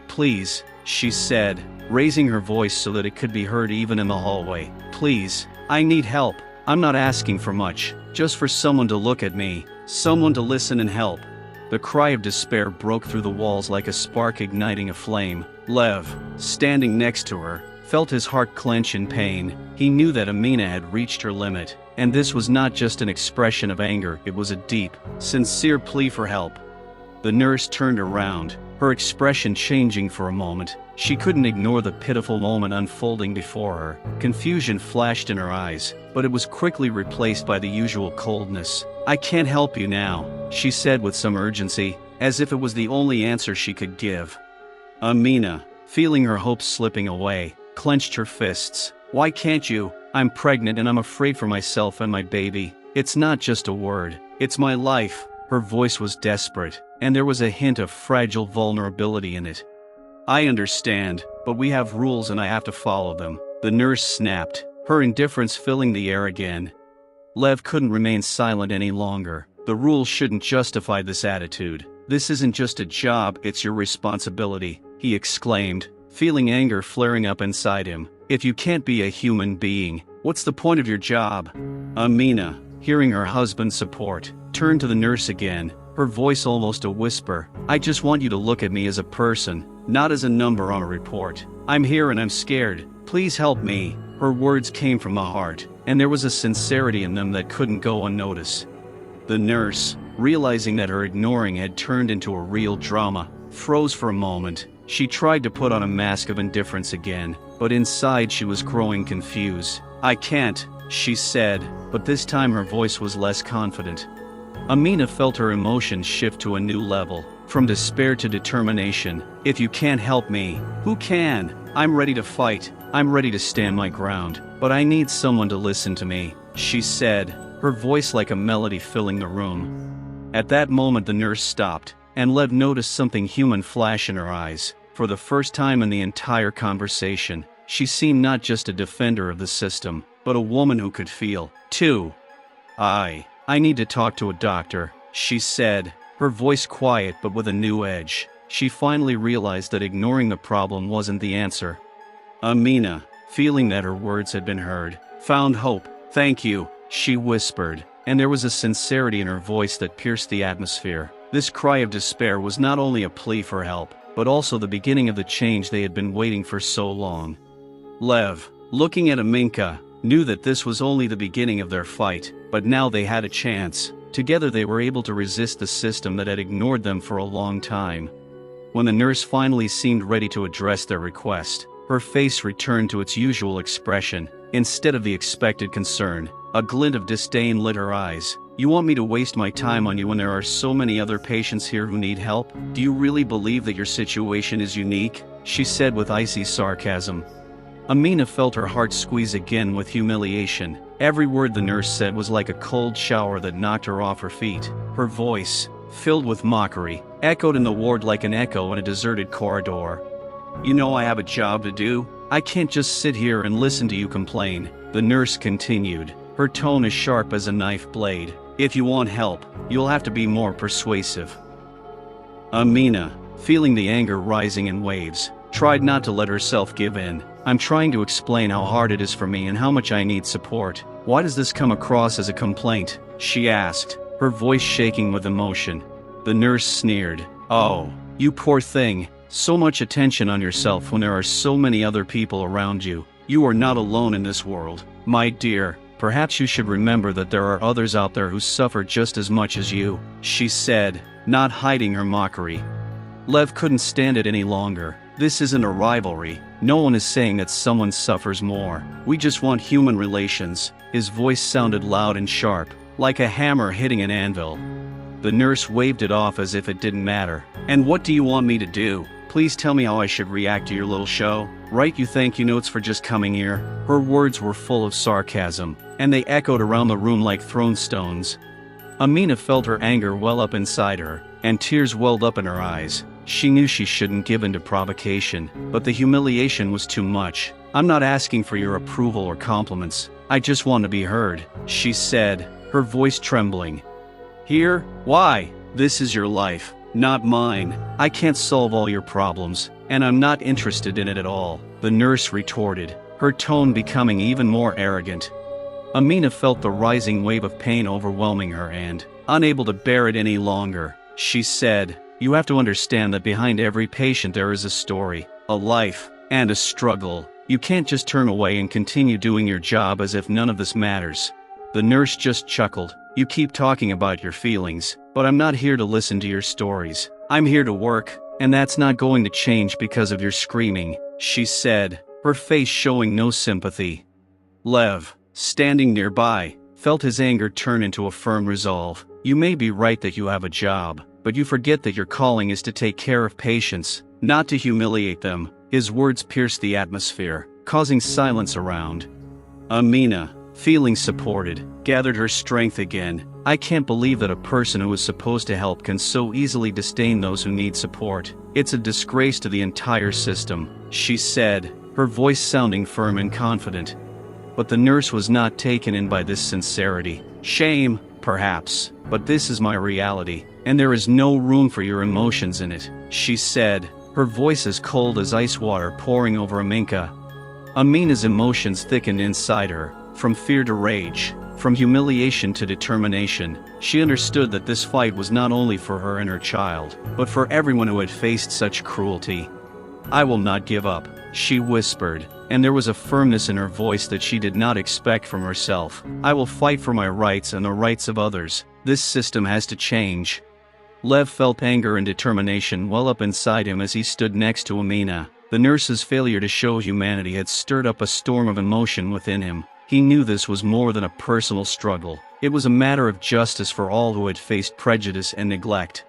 "Please," she said, raising her voice so that it could be heard even in the hallway. "Please, I need help. I'm not asking for much, just for someone to look at me, someone to listen and help." The cry of despair broke through the walls like a spark igniting a flame. Lev, standing next to her, felt his heart clench in pain. He knew that Amina had reached her limit, and this was not just an expression of anger, it was a deep, sincere plea for help. The nurse turned around, her expression changing for a moment. She couldn't ignore the pitiful moment unfolding before her. Confusion flashed in her eyes, but it was quickly replaced by the usual coldness. "I can't help you now," she said with some urgency, as if it was the only answer she could give. Amina, feeling her hopes slipping away, clenched her fists. "Why can't you? I'm pregnant and I'm afraid for myself and my baby. It's not just a word, it's my life." Her voice was desperate, and there was a hint of fragile vulnerability in it. "I understand, but we have rules and I have to follow them," the nurse snapped, her indifference filling the air again. Lev couldn't remain silent any longer. "The rules shouldn't justify this attitude. This isn't just a job, it's your responsibility," he exclaimed, feeling anger flaring up inside him. "If you can't be a human being, what's the point of your job?" Amina, hearing her husband's support, turned to the nurse again, her voice almost a whisper. "I just want you to look at me as a person, not as a number on a report. I'm here and I'm scared. Please help me." Her words came from the heart, and there was a sincerity in them that couldn't go unnoticed. The nurse, realizing that her ignoring had turned into a real drama, froze for a moment. She tried to put on a mask of indifference again, but inside she was growing confused. "I can't," she said, but this time her voice was less confident. Amina felt her emotions shift to a new level, from despair to determination. "If you can't help me, who can? I'm ready to fight. I'm ready to stand my ground, but I need someone to listen to me," she said, her voice like a melody filling the room. At that moment the nurse stopped, and Lev noticed something human flash in her eyes. For the first time in the entire conversation, she seemed not just a defender of the system, but a woman who could feel, too. I need to talk to a doctor," she said, her voice quiet but with a new edge. She finally realized that ignoring the problem wasn't the answer. Amina, feeling that her words had been heard, found hope. "Thank you," she whispered, and there was a sincerity in her voice that pierced the atmosphere. This cry of despair was not only a plea for help, but also the beginning of the change they had been waiting for so long. Lev, looking at Aminka, knew that this was only the beginning of their fight, but now they had a chance. Together they were able to resist the system that had ignored them for a long time. When the nurse finally seemed ready to address their request, her face returned to its usual expression. Instead of the expected concern, a glint of disdain lit her eyes. "You want me to waste my time on you when there are so many other patients here who need help? Do you really believe that your situation is unique?" she said with icy sarcasm. Amina felt her heart squeeze again with humiliation. Every word the nurse said was like a cold shower that knocked her off her feet. Her voice, filled with mockery, echoed in the ward like an echo in a deserted corridor. "You know I have a job to do. I can't just sit here and listen to you complain," the nurse continued, her tone as sharp as a knife blade. "If you want help, you'll have to be more persuasive." Amina, feeling the anger rising in waves, tried not to let herself give in. "I'm trying to explain how hard it is for me and how much I need support. Why does this come across as a complaint?" she asked, her voice shaking with emotion. The nurse sneered. "Oh, you poor thing. So much attention on yourself when there are so many other people around you. You are not alone in this world. My dear, perhaps you should remember that there are others out there who suffer just as much as you," she said, not hiding her mockery. Lev couldn't stand it any longer. "This isn't a rivalry. No one is saying that someone suffers more. We just want human relations." His voice sounded loud and sharp, like a hammer hitting an anvil. The nurse waved it off as if it didn't matter. "And what do you want me to do? Please tell me how I should react to your little show. Write you thank you notes for just coming here?" Her words were full of sarcasm, and they echoed around the room like thrown stones. Amina felt her anger well up inside her, and tears welled up in her eyes. She knew she shouldn't give in to provocation, but the humiliation was too much. "I'm not asking for your approval or compliments. I just want to be heard," she said, her voice trembling. "Here? Why? This is your life, not mine. I can't solve all your problems, and I'm not interested in it at all," the nurse retorted, her tone becoming even more arrogant. Amina felt the rising wave of pain overwhelming her and, unable to bear it any longer, she said, "You have to understand that behind every patient there is a story, a life, and a struggle. You can't just turn away and continue doing your job as if none of this matters." The nurse just chuckled. "You keep talking about your feelings, but I'm not here to listen to your stories. I'm here to work, and that's not going to change because of your screaming," she said, her face showing no sympathy. Lev, standing nearby, felt his anger turn into a firm resolve. "You may be right that you have a job, but you forget that your calling is to take care of patients, not to humiliate them." His words pierced the atmosphere, causing silence around. Amina, feeling supported, gathered her strength again. "I can't believe that a person who is supposed to help can so easily disdain those who need support. It's a disgrace to the entire system," she said, her voice sounding firm and confident. But the nurse was not taken in by this sincerity. "Shame, perhaps, but this is my reality, and there is no room for your emotions in it," she said, her voice as cold as ice water pouring over Aminka. Amina's emotions thickened inside her, from fear to rage, From humiliation to determination, she understood that this fight was not only for her and her child, but for everyone who had faced such cruelty. "I will not give up," she whispered, and there was a firmness in her voice that she did not expect from herself. "I will fight for my rights and the rights of others. This system has to change." Lev felt anger and determination well up inside him as he stood next to Amina. The nurse's failure to show humanity had stirred up a storm of emotion within him. He knew this was more than a personal struggle. It was a matter of justice for all who had faced prejudice and neglect.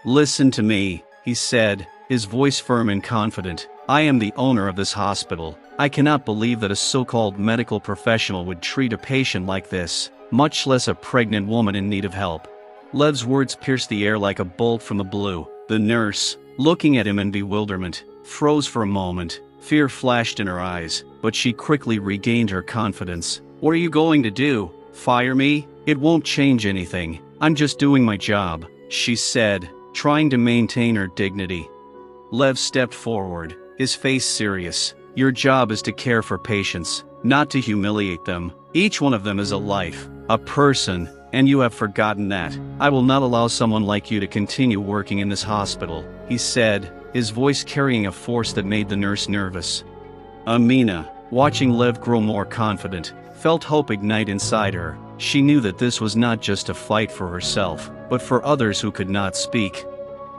"Listen to me," he said, his voice firm and confident. "I am the owner of this hospital. I cannot believe that a so-called medical professional would treat a patient like this, much less a pregnant woman in need of help." Lev's words pierced the air like a bolt from the blue. The nurse, looking at him in bewilderment, froze for a moment. Fear flashed in her eyes, but she quickly regained her confidence. "What are you going to do? Fire me? It won't change anything. I'm just doing my job," she said, trying to maintain her dignity. Lev stepped forward, his face serious. "Your job is to care for patients, not to humiliate them. Each one of them is a life, a person, and you have forgotten that. I will not allow someone like you to continue working in this hospital," he said, his voice carrying a force that made the nurse nervous. Amina, watching Lev grow more confident, felt hope ignite inside her. She knew that this was not just a fight for herself, but for others who could not speak.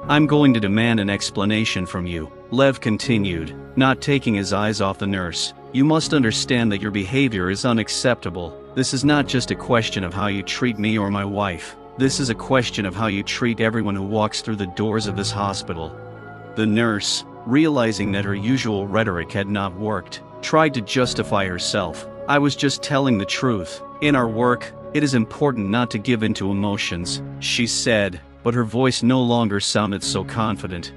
"I'm going to demand an explanation from you," Lev continued, not taking his eyes off the nurse. "You must understand that your behavior is unacceptable. This is not just a question of how you treat me or my wife. This is a question of how you treat everyone who walks through the doors of this hospital." The nurse, realizing that her usual rhetoric had not worked, tried to justify herself. "I was just telling the truth. In our work, it is important not to give in to emotions," she said, but her voice no longer sounded so confident.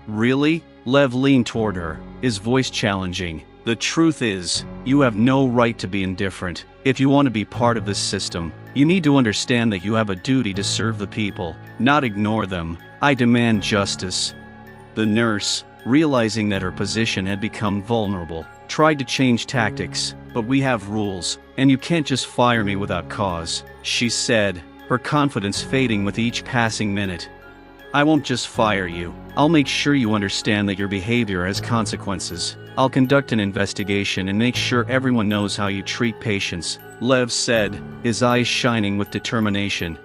"Really?" Lev leaned toward her, his voice challenging. "The truth is, you have no right to be indifferent. If you want to be part of this system, you need to understand that you have a duty to serve the people, not ignore them. I demand justice." The nurse, realizing that her position had become vulnerable, tried to change tactics. "But we have rules, and you can't just fire me without cause," she said, her confidence fading with each passing minute. "I won't just fire you. I'll make sure you understand that your behavior has consequences. I'll conduct an investigation and make sure everyone knows how you treat patients," Lev said, his eyes shining with determination.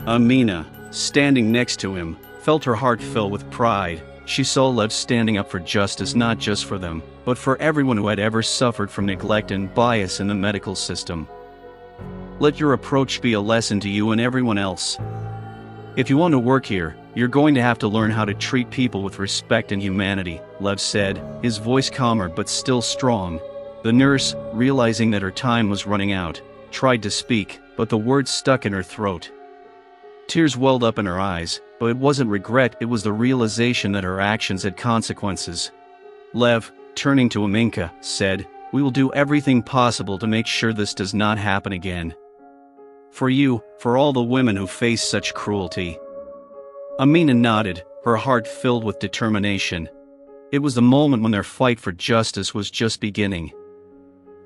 Amina, standing next to him, felt her heart fill with pride. She saw Lev standing up for justice not just for them, but for everyone who had ever suffered from neglect and bias in the medical system. "Let your approach be a lesson to you and everyone else. If you want to work here, you're going to have to learn how to treat people with respect and humanity," Lev said, his voice calmer but still strong. The nurse, realizing that her time was running out, tried to speak, but the words stuck in her throat. Tears welled up in her eyes, but it wasn't regret, it was the realization that her actions had consequences. Lev, turning to Aminka, said, "We will do everything possible to make sure this does not happen again. For you, for all the women who face such cruelty." Amina nodded, her heart filled with determination. It was the moment when their fight for justice was just beginning.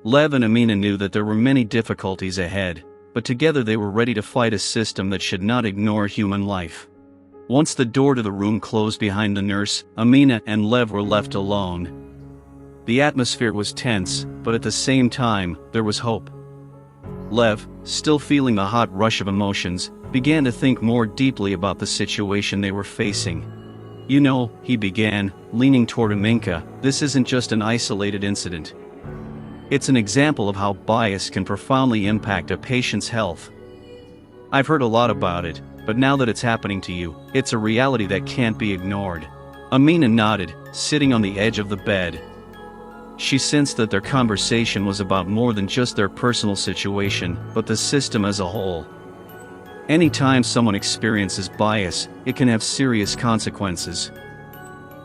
Lev and Amina knew that there were many difficulties ahead, but together they were ready to fight a system that should not ignore human life. Once the door to the room closed behind the nurse, Amina and Lev were left alone. The atmosphere was tense, but at the same time, there was hope. Lev, still feeling the hot rush of emotions, began to think more deeply about the situation they were facing. "You know," he began, leaning toward Aminka, "this isn't just an isolated incident. It's an example of how bias can profoundly impact a patient's health. I've heard a lot about it, but now that it's happening to you, it's a reality that can't be ignored." Amina nodded, sitting on the edge of the bed. She sensed that their conversation was about more than just their personal situation, but the system as a whole. Anytime someone experiences bias, it can have serious consequences.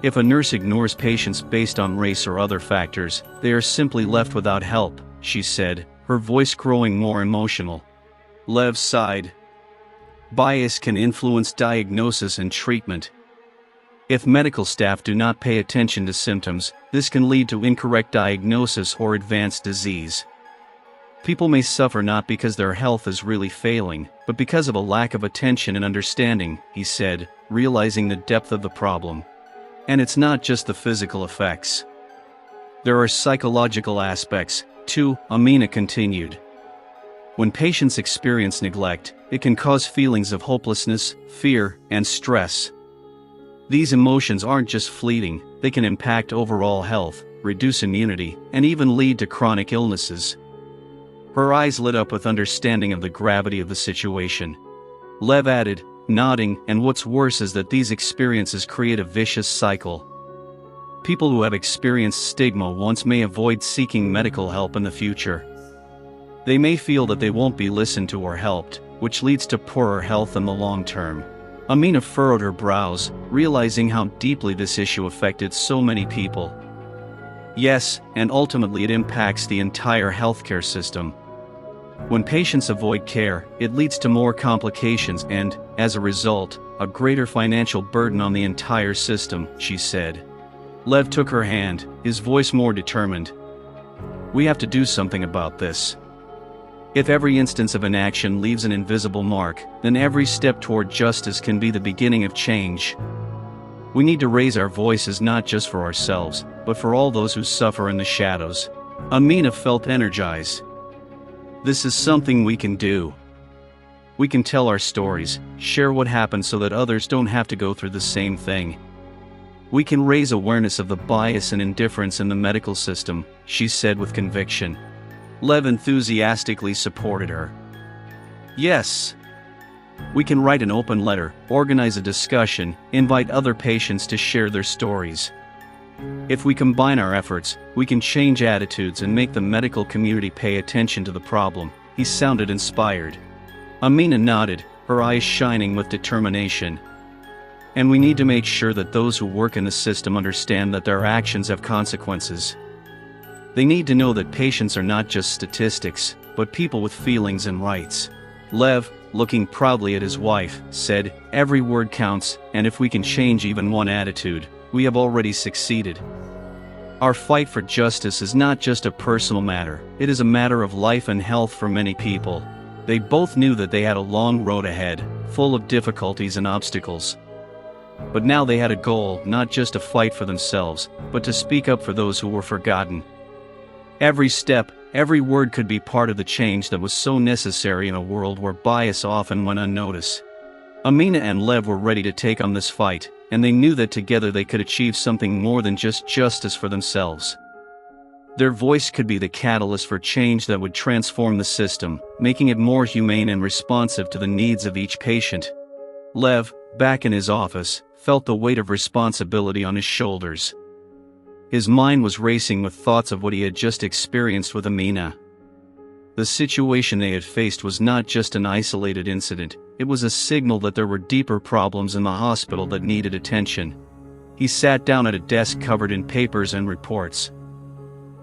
If a nurse ignores patients based on race or other factors, they are simply left without help, she said, her voice growing more emotional. Lev sighed. Bias can influence diagnosis and treatment. If medical staff do not pay attention to symptoms, this can lead to incorrect diagnosis or advanced disease. People may suffer not because their health is really failing, but because of a lack of attention and understanding, he said, realizing the depth of the problem. And it's not just the physical effects. There are psychological aspects, too, Amina continued. When patients experience neglect, it can cause feelings of hopelessness, fear, and stress. These emotions aren't just fleeting, they can impact overall health, reduce immunity, and even lead to chronic illnesses. Her eyes lit up with understanding of the gravity of the situation. Lev added, nodding, and what's worse is that these experiences create a vicious cycle. People who have experienced stigma once may avoid seeking medical help in the future. They may feel that they won't be listened to or helped, which leads to poorer health in the long term. Amina furrowed her brows, realizing how deeply this issue affected so many people. Yes, and ultimately it impacts the entire healthcare system. When patients avoid care, it leads to more complications and, as a result, a greater financial burden on the entire system, she said. Lev took her hand, his voice more determined. We have to do something about this. If every instance of inaction leaves an invisible mark, then every step toward justice can be the beginning of change. We need to raise our voices not just for ourselves, but for all those who suffer in the shadows. Amina felt energized. This is something we can do. We can tell our stories, share what happened so that others don't have to go through the same thing. We can raise awareness of the bias and indifference in the medical system, she said with conviction. Lev enthusiastically supported her. Yes. We can write an open letter, organize a discussion, invite other patients to share their stories. If we combine our efforts, we can change attitudes and make the medical community pay attention to the problem. He sounded inspired. Amina nodded, her eyes shining with determination. And we need to make sure that those who work in the system understand that their actions have consequences. They need to know that patients are not just statistics, but people with feelings and rights. Lev, looking proudly at his wife, said, every word counts, and if we can change even one attitude, we have already succeeded. Our fight for justice is not just a personal matter, it is a matter of life and health for many people. They both knew that they had a long road ahead, full of difficulties and obstacles. But now they had a goal, not just to fight for themselves, but to speak up for those who were forgotten. Every step, every word could be part of the change that was so necessary in a world where bias often went unnoticed. Amina and Lev were ready to take on this fight, and they knew that together they could achieve something more than just justice for themselves. Their voice could be the catalyst for change that would transform the system, making it more humane and responsive to the needs of each patient. Lev, back in his office, felt the weight of responsibility on his shoulders. His mind was racing with thoughts of what he had just experienced with Amina. The situation they had faced was not just an isolated incident, it was a signal that there were deeper problems in the hospital that needed attention. He sat down at a desk covered in papers and reports.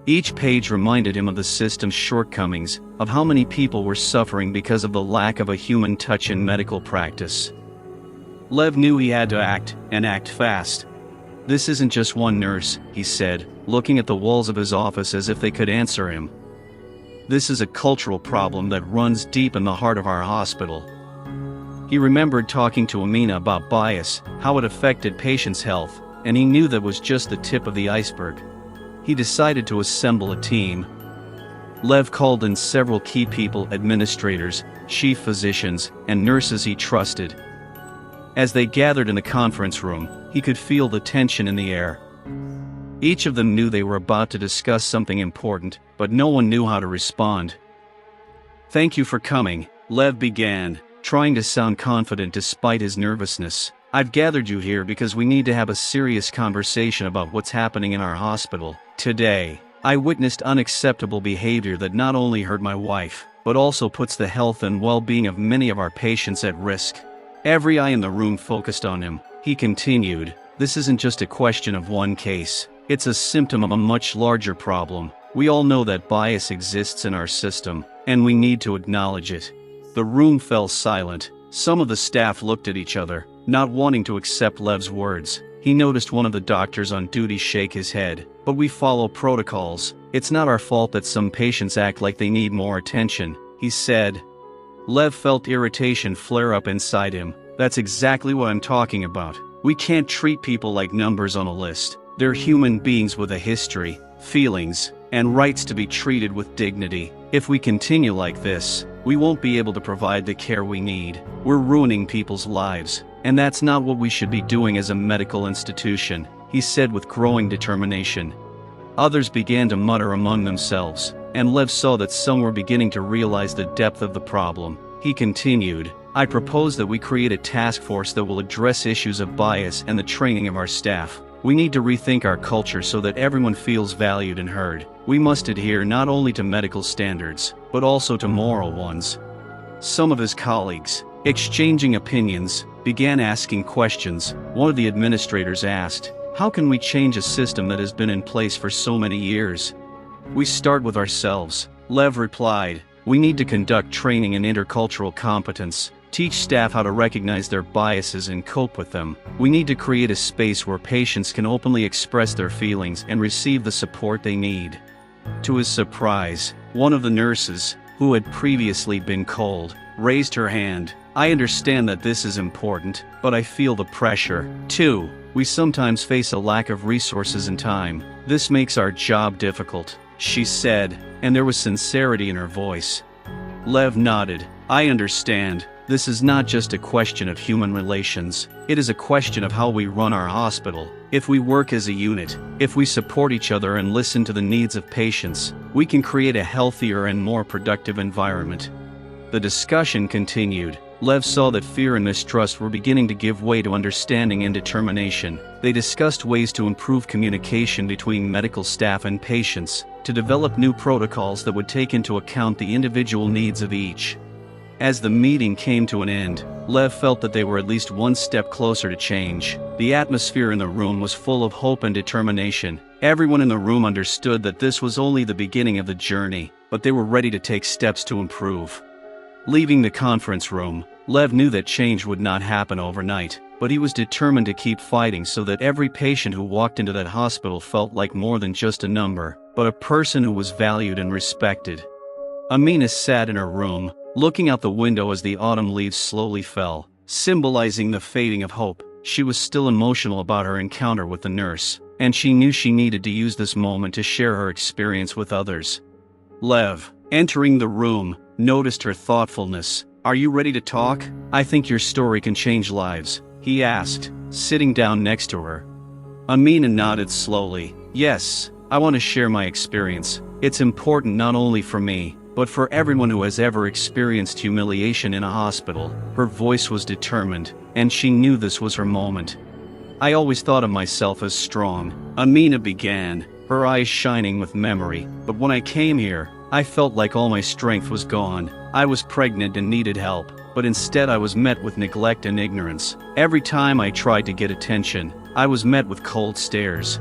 Each page reminded him of the system's shortcomings, of how many people were suffering because of the lack of a human touch in medical practice. Lev knew he had to act, and act fast. This isn't just one nurse, he said, looking at the walls of his office as if they could answer him. This is a cultural problem that runs deep in the heart of our hospital. He remembered talking to Amina about bias, how it affected patients' health, and he knew that was just the tip of the iceberg. He decided to assemble a team. Lev called in several key people, administrators, chief physicians, and nurses he trusted. As they gathered in the conference room, he could feel the tension in the air. Each of them knew they were about to discuss something important, but no one knew how to respond. Thank you for coming, Lev began, trying to sound confident despite his nervousness. I've gathered you here because we need to have a serious conversation about what's happening in our hospital. Today, I witnessed unacceptable behavior that not only hurt my wife, but also puts the health and well-being of many of our patients at risk. Every eye in the room focused on him. He continued, this isn't just a question of one case. It's a symptom of a much larger problem. We all know that bias exists in our system, and we need to acknowledge it. The room fell silent. Some of the staff looked at each other, not wanting to accept Lev's words. he noticed one of the doctors on duty shake his head. "But we follow protocols. It's not our fault that some patients act like they need more attention," he said. Lev felt irritation flare up inside him. "That's exactly what I'm talking about. We can't treat people like numbers on a list. They're human beings with a history, feelings, and rights to be treated with dignity. If we continue like this, we won't be able to provide the care we need. We're ruining people's lives, and that's not what we should be doing as a medical institution," he said with growing determination. Others began to mutter among themselves, and Lev saw that some were beginning to realize the depth of the problem. He continued, "I propose that we create a task force that will address issues of bias and the training of our staff. We need to rethink our culture so that everyone feels valued and heard. We must adhere not only to medical standards, but also to moral ones." Some of his colleagues, exchanging opinions, began asking questions. One of the administrators asked, "How can we change a system that has been in place for so many years?" "We start with ourselves," Lev replied. "We need to conduct training in intercultural competence, teach staff how to recognize their biases and cope with them. We need to create a space where patients can openly express their feelings and receive the support they need." To his surprise, one of the nurses, who had previously been cold, raised her hand. "I understand that this is important, but I feel the pressure, too. We sometimes face a lack of resources and time. This makes our job difficult," she said, and there was sincerity in her voice. Lev nodded. "I understand. This is not just a question of human relations. It is a question of how we run our hospital. If we work as a unit, if we support each other and listen to the needs of patients, we can create a healthier and more productive environment." The discussion continued. Lev saw that fear and mistrust were beginning to give way to understanding and determination. They discussed ways to improve communication between medical staff and patients, to develop new protocols that would take into account the individual needs of each. As the meeting came to an end, Lev felt that they were at least one step closer to change. The atmosphere in the room was full of hope and determination. Everyone in the room understood that this was only the beginning of the journey, but they were ready to take steps to improve. Leaving the conference room, Lev knew that change would not happen overnight, but he was determined to keep fighting so that every patient who walked into that hospital felt like more than just a number, but a person who was valued and respected. Amina sat in her room, looking out the window as the autumn leaves slowly fell, symbolizing the fading of hope. She was still emotional about her encounter with the nurse, and she knew she needed to use this moment to share her experience with others. Lev, entering the room, noticed her thoughtfulness. "Are you ready to talk? I think your story can change lives," he asked, sitting down next to her. Amina nodded slowly. "Yes, I want to share my experience. It's important not only for me, but for everyone who has ever experienced humiliation in a hospital." Her voice was determined, and she knew this was her moment. "I always thought of myself as strong," Amina began, her eyes shining with memory. "But when I came here, I felt like all my strength was gone. I was pregnant and needed help, but instead I was met with neglect and ignorance. Every time I tried to get attention, I was met with cold stares."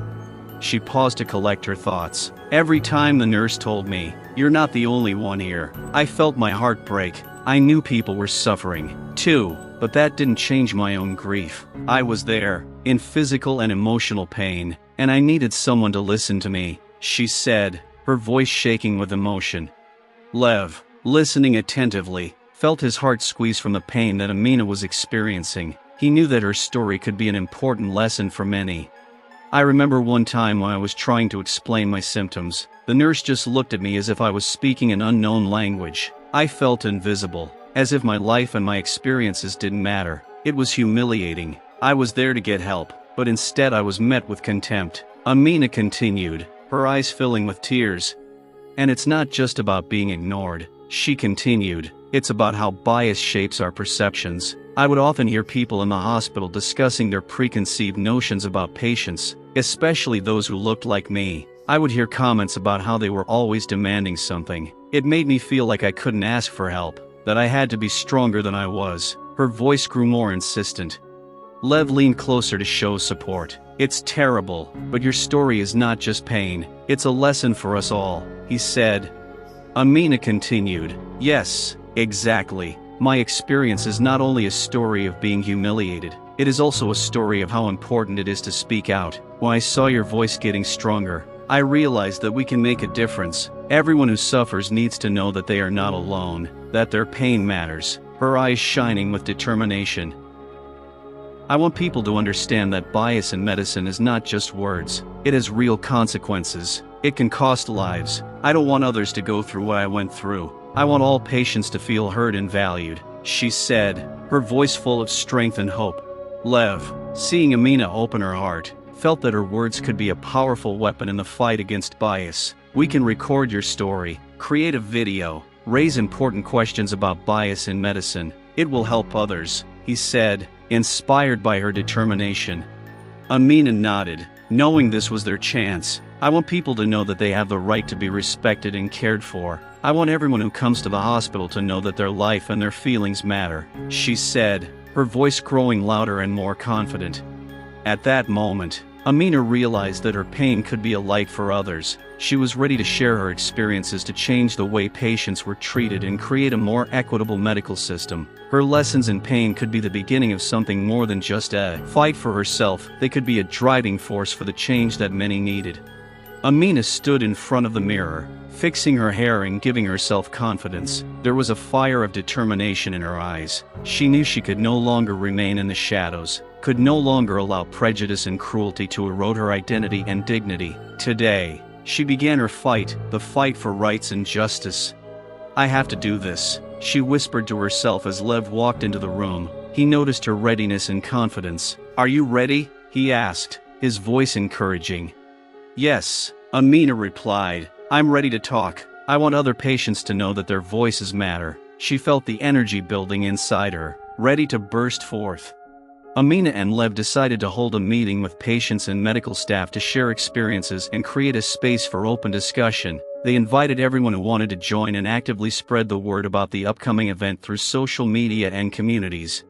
She paused to collect her thoughts. "Every time the nurse told me, 'You're not the only one here,' I felt my heart break. I knew people were suffering, too, but that didn't change my own grief. I was there, in physical and emotional pain, and I needed someone to listen to me," she said, her voice shaking with emotion. Lev, listening attentively, felt his heart squeeze from the pain that Amina was experiencing. He knew that her story could be an important lesson for many. "I remember one time when I was trying to explain my symptoms. The nurse just looked at me as if I was speaking an unknown language. I felt invisible, as if my life and my experiences didn't matter. It was humiliating. I was there to get help, but instead I was met with contempt," Amina continued, her eyes filling with tears. "And it's not just about being ignored," she continued. "It's about how bias shapes our perceptions. I would often hear people in the hospital discussing their preconceived notions about patients, especially those who looked like me. I would hear comments about how they were always demanding something. It made me feel like I couldn't ask for help, that I had to be stronger than I was." Her voice grew more insistent. Lev leaned closer to show support. "It's terrible, but your story is not just pain. It's a lesson for us all," he said. Amina continued. "Yes, exactly. My experience is not only a story of being humiliated, it is also a story of how important it is to speak out. When I saw your voice getting stronger, I realized that we can make a difference. Everyone who suffers needs to know that they are not alone, that their pain matters." Her eyes shining with determination. I want people to understand that bias in medicine is not just words. It has real consequences. It can cost lives. I don't want others to go through what I went through. I want all patients to feel heard and valued," she said, her voice full of strength and hope. Lev, seeing Amina open her heart, felt that her words could be a powerful weapon in the fight against bias. "We can record your story, create a video, raise important questions about bias in medicine. It will help others," he said, inspired by her determination. Amina nodded, knowing this was their chance. "I want people to know that they have the right to be respected and cared for. I want everyone who comes to the hospital to know that their life and their feelings matter," she said, her voice growing louder and more confident. At that moment, Amina realized that her pain could be a light for others. She was ready to share her experiences to change the way patients were treated and create a more equitable medical system. Her lessons in pain could be the beginning of something more than just a fight for herself. They could be a driving force for the change that many needed. Amina stood in front of the mirror, fixing her hair and giving herself confidence. There was a fire of determination in her eyes. She knew she could no longer remain in the shadows, could no longer allow prejudice and cruelty to erode her identity and dignity. Today, she began her fight, the fight for rights and justice. "I have to do this," she whispered to herself as Lev walked into the room. He noticed her readiness and confidence. "Are you ready?" he asked, his voice encouraging. "Yes," Amina replied. "I'm ready to talk. I want other patients to know that their voices matter." She felt the energy building inside her, ready to burst forth. Amina and Lev decided to hold a meeting with patients and medical staff to share experiences and create a space for open discussion. They invited everyone who wanted to join and actively spread the word about the upcoming event through social media and communities.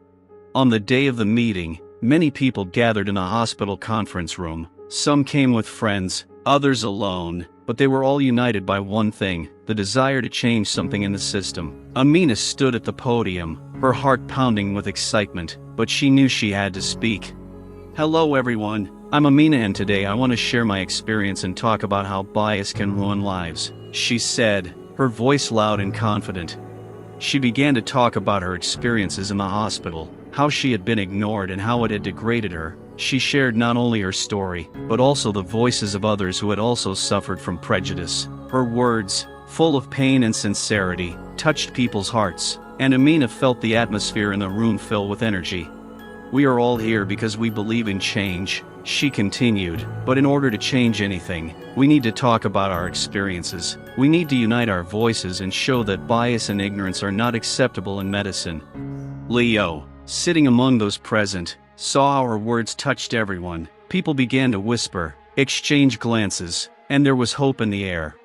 On the day of the meeting, many people gathered in the hospital conference room. Some came with friends, others alone, but they were all united by one thing: the desire to change something in the system. Amina stood at the podium, her heart pounding with excitement, but she knew she had to speak. "Hello everyone, I'm Amina and today I want to share my experience and talk about how bias can ruin lives," she said, her voice loud and confident. She began to talk about her experiences in the hospital, how she had been ignored and how it had degraded her. She shared not only her story, but also the voices of others who had also suffered from prejudice. Her words, full of pain and sincerity, touched people's hearts, and Amina felt the atmosphere in the room fill with energy. "We are all here because we believe in change," she continued, "but in order to change anything, we need to talk about our experiences. We need to unite our voices and show that bias and ignorance are not acceptable in medicine." Leo, sitting among those present, saw how her words touched everyone. People began to whisper, exchange glances, and there was hope in the air.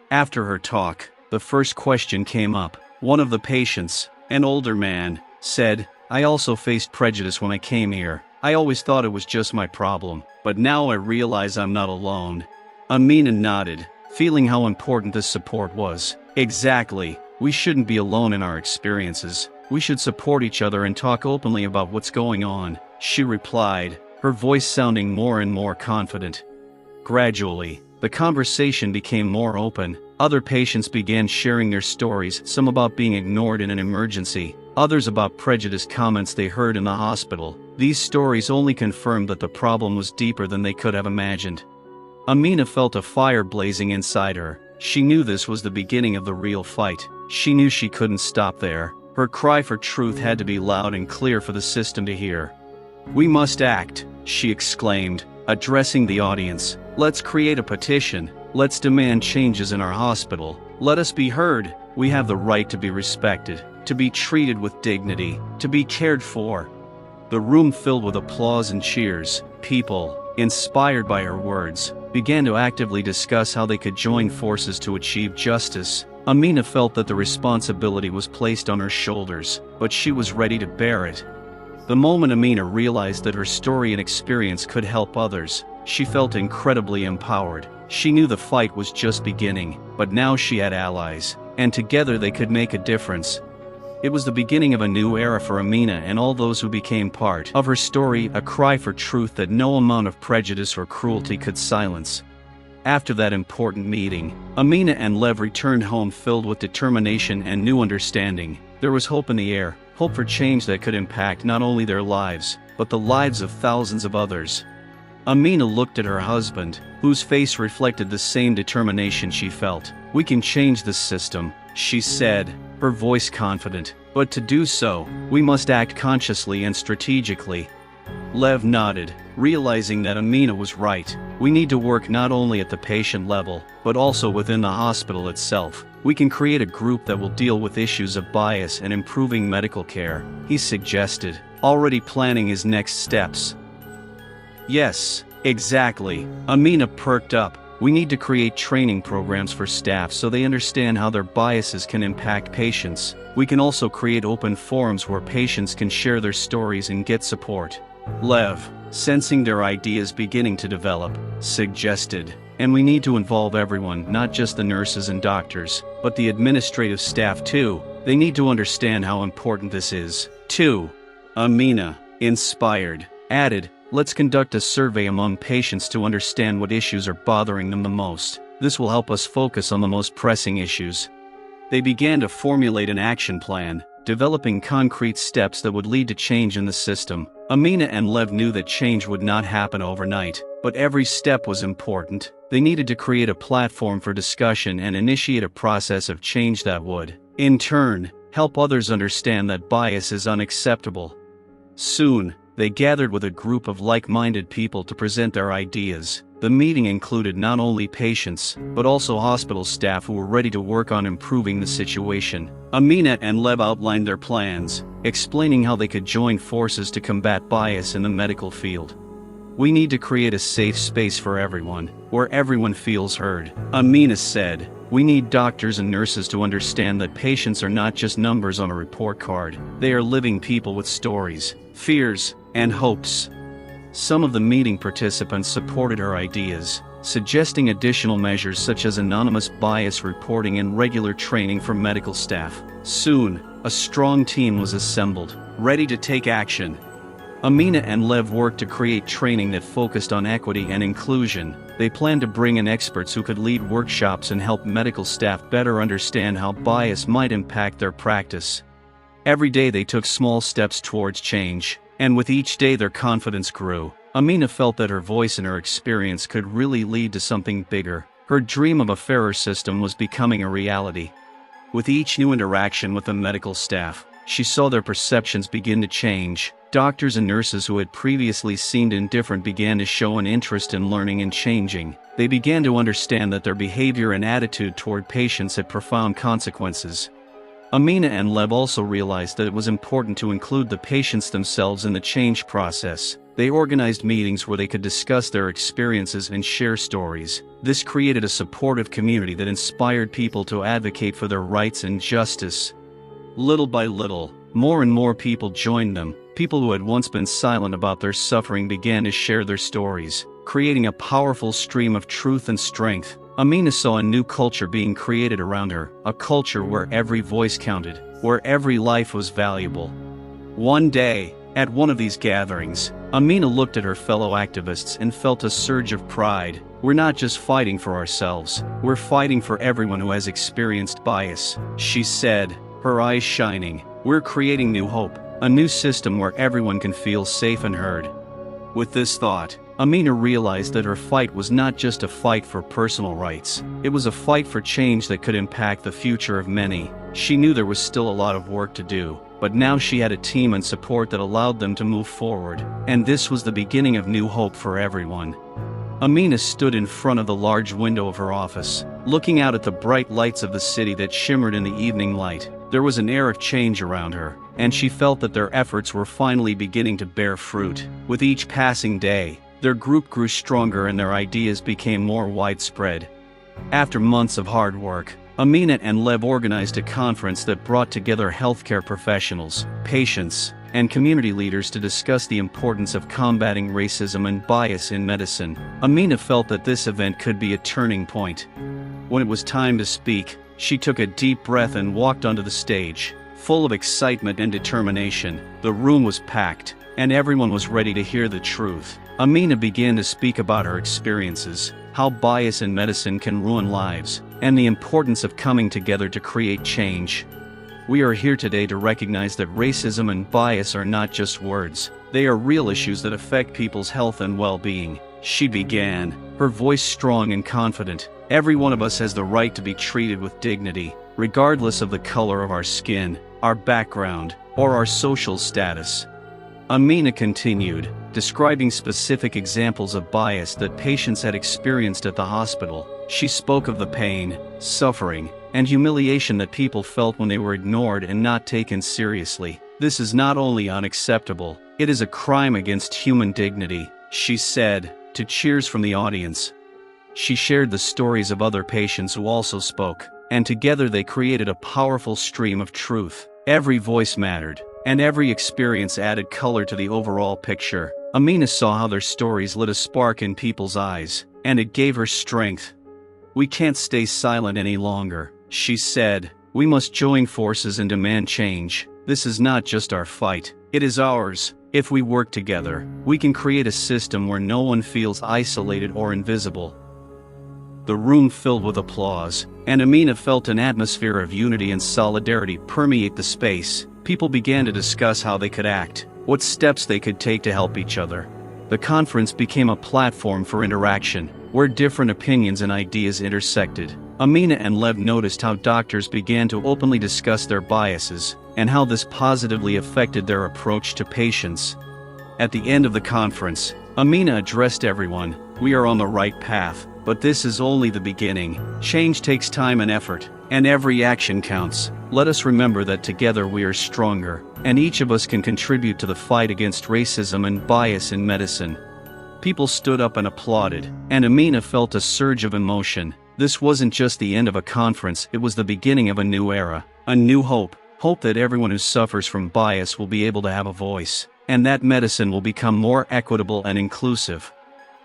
After her talk, the first question came up. One of the patients, an older man, said, "I also faced prejudice when I came here. I always thought it was just my problem, but now I realize I'm not alone." Amina nodded, feeling how important this support was. "Exactly. We shouldn't be alone in our experiences. We should support each other and talk openly about what's going on," she replied, her voice sounding more and more confident. Gradually, the conversation became more open. Other patients began sharing their stories, some about being ignored in an emergency, others about prejudiced comments they heard in the hospital. These stories only confirmed that the problem was deeper than they could have imagined. Amina felt a fire blazing inside her. She knew this was the beginning of the real fight. She knew she couldn't stop there. Her cry for truth had to be loud and clear for the system to hear. "We must act," she exclaimed, addressing the audience. "Let's create a petition. Let's demand changes in our hospital. Let us be heard. We have the right to be respected, to be treated with dignity, to be cared for." The room filled with applause and cheers. People, inspired by her words, began to actively discuss how they could join forces to achieve justice. Amina felt that the responsibility was placed on her shoulders, but she was ready to bear it. The moment Amina realized that her story and experience could help others, she felt incredibly empowered. She knew the fight was just beginning, but now she had allies, and together they could make a difference. It was the beginning of a new era for Amina and all those who became part of her story, a cry for truth that no amount of prejudice or cruelty could silence. After that important meeting, Amina and Lev returned home filled with determination and new understanding. There was hope in the air, hope for change that could impact not only their lives, but the lives of thousands of others. Amina looked at her husband, whose face reflected the same determination she felt. "We can change this system," she said, her voice confident. "But to do so, we must act consciously and strategically." Lev nodded, realizing that Amina was right. "We need to work not only at the patient level, but also within the hospital itself. We can create a group that will deal with issues of bias and improving medical care," he suggested, already planning his next steps. "Yes, exactly," Amina perked up. "We need to create training programs for staff so they understand how their biases can impact patients. We can also create open forums where patients can share their stories and get support." Lev, sensing their ideas beginning to develop, suggested, "And we need to involve everyone, not just the nurses and doctors, but the administrative staff too. They need to understand how important this is, too." Amina, inspired, added, "Let's conduct a survey among patients to understand what issues are bothering them the most. This will help us focus on the most pressing issues." They began to formulate an action plan, developing concrete steps that would lead to change in the system. Amina and Lev knew that change would not happen overnight, but every step was important. They needed to create a platform for discussion and initiate a process of change that would, in turn, help others understand that bias is unacceptable. Soon, they gathered with a group of like-minded people to present their ideas. The meeting included not only patients, but also hospital staff who were ready to work on improving the situation. Amina and Lev outlined their plans, explaining how they could join forces to combat bias in the medical field. "We need to create a safe space for everyone, where everyone feels heard," Amina said. "We need doctors and nurses to understand that patients are not just numbers on a report card. They are living people with stories, fears, and hopes." Some of the meeting participants supported her ideas, suggesting additional measures such as anonymous bias reporting and regular training for medical staff. Soon, a strong team was assembled, ready to take action. Amina and Lev worked to create training that focused on equity and inclusion. They planned to bring in experts who could lead workshops and help medical staff better understand how bias might impact their practice. Every day they took small steps towards change, and with each day their confidence grew. Amina felt that her voice and her experience could really lead to something bigger. Her dream of a fairer system was becoming a reality. With each new interaction with the medical staff, she saw their perceptions begin to change. Doctors and nurses who had previously seemed indifferent began to show an interest in learning and changing. They began to understand that their behavior and attitude toward patients had profound consequences. Amina and Lev also realized that it was important to include the patients themselves in the change process. They organized meetings where they could discuss their experiences and share stories. This created a supportive community that inspired people to advocate for their rights and justice. Little by little, more and more people joined them. People who had once been silent about their suffering began to share their stories, creating a powerful stream of truth and strength. Amina saw a new culture being created around her, a culture where every voice counted, where every life was valuable. One day, at one of these gatherings, Amina looked at her fellow activists and felt a surge of pride. "We're not just fighting for ourselves, we're fighting for everyone who has experienced bias," she said, her eyes shining. "We're creating new hope, a new system where everyone can feel safe and heard." With this thought, Amina realized that her fight was not just a fight for personal rights. It was a fight for change that could impact the future of many. She knew there was still a lot of work to do, but now she had a team and support that allowed them to move forward, and this was the beginning of new hope for everyone. Amina stood in front of the large window of her office, looking out at the bright lights of the city that shimmered in the evening light. There was an air of change around her, and she felt that their efforts were finally beginning to bear fruit. With each passing day, their group grew stronger and their ideas became more widespread. After months of hard work, Amina and Lev organized a conference that brought together healthcare professionals, patients, and community leaders to discuss the importance of combating racism and bias in medicine. Amina felt that this event could be a turning point. When it was time to speak, she took a deep breath and walked onto the stage. full of excitement and determination. The room was packed, and everyone was ready to hear the truth. Amina began to speak about her experiences, how bias in medicine can ruin lives, and the importance of coming together to create change. We are here today to recognize that racism and bias are not just words. They are real issues that affect people's health and well-being. She began, her voice strong and confident. Every one of us has the right to be treated with dignity, regardless of the color of our skin, our background, or our social status. Amina continued, describing specific examples of bias that patients had experienced at the hospital. She spoke of the pain, suffering, and humiliation that people felt when they were ignored and not taken seriously. This is not only unacceptable, it is a crime against human dignity, she said, to cheers from the audience. She shared the stories of other patients who also spoke, and together they created a powerful stream of truth. Every voice mattered, and every experience added color to the overall picture. Amina saw how their stories lit a spark in people's eyes, and it gave her strength. "We can't stay silent any longer," she said. "We must join forces and demand change. This is not just our fight, it is ours. If we work together, we can create a system where no one feels isolated or invisible." The room filled with applause, and Amina felt an atmosphere of unity and solidarity permeate the space. People began to discuss how they could act, what steps they could take to help each other. The conference became a platform for interaction, where different opinions and ideas intersected. Amina and Lev noticed how doctors began to openly discuss their biases, and how this positively affected their approach to patients. At the end of the conference, Amina addressed everyone. "We are on the right path, but this is only the beginning. Change takes time and effort, and every action counts. Let us remember that together we are stronger, and each of us can contribute to the fight against racism and bias in medicine." People stood up and applauded, and Amina felt a surge of emotion. This wasn't just the end of a conference, it was the beginning of a new era, a new hope. Hope that everyone who suffers from bias will be able to have a voice, and that medicine will become more equitable and inclusive.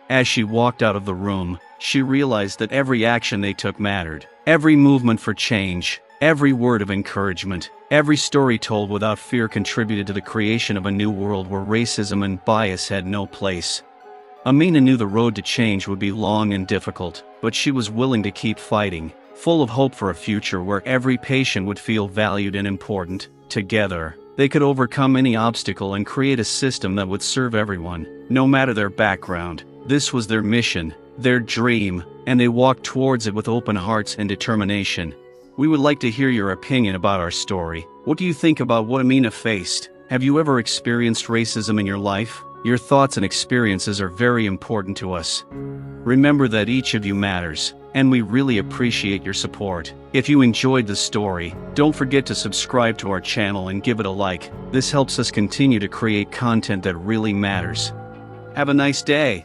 As she walked out of the room, she realized that every action they took mattered. Every movement for change, every word of encouragement, every story told without fear contributed to the creation of a new world where racism and bias had no place. Amina knew the road to change would be long and difficult, but she was willing to keep fighting, full of hope for a future where every patient would feel valued and important. Together, they could overcome any obstacle and create a system that would serve everyone, no matter their background. This was their mission, their dream, and they walked towards it with open hearts and determination. We would like to hear your opinion about our story. What do you think about what Amina faced? Have you ever experienced racism in your life? Your thoughts and experiences are very important to us. Remember that each of you matters, and we really appreciate your support. If you enjoyed the story, don't forget to subscribe to our channel and give it a like. This helps us continue to create content that really matters. Have a nice day.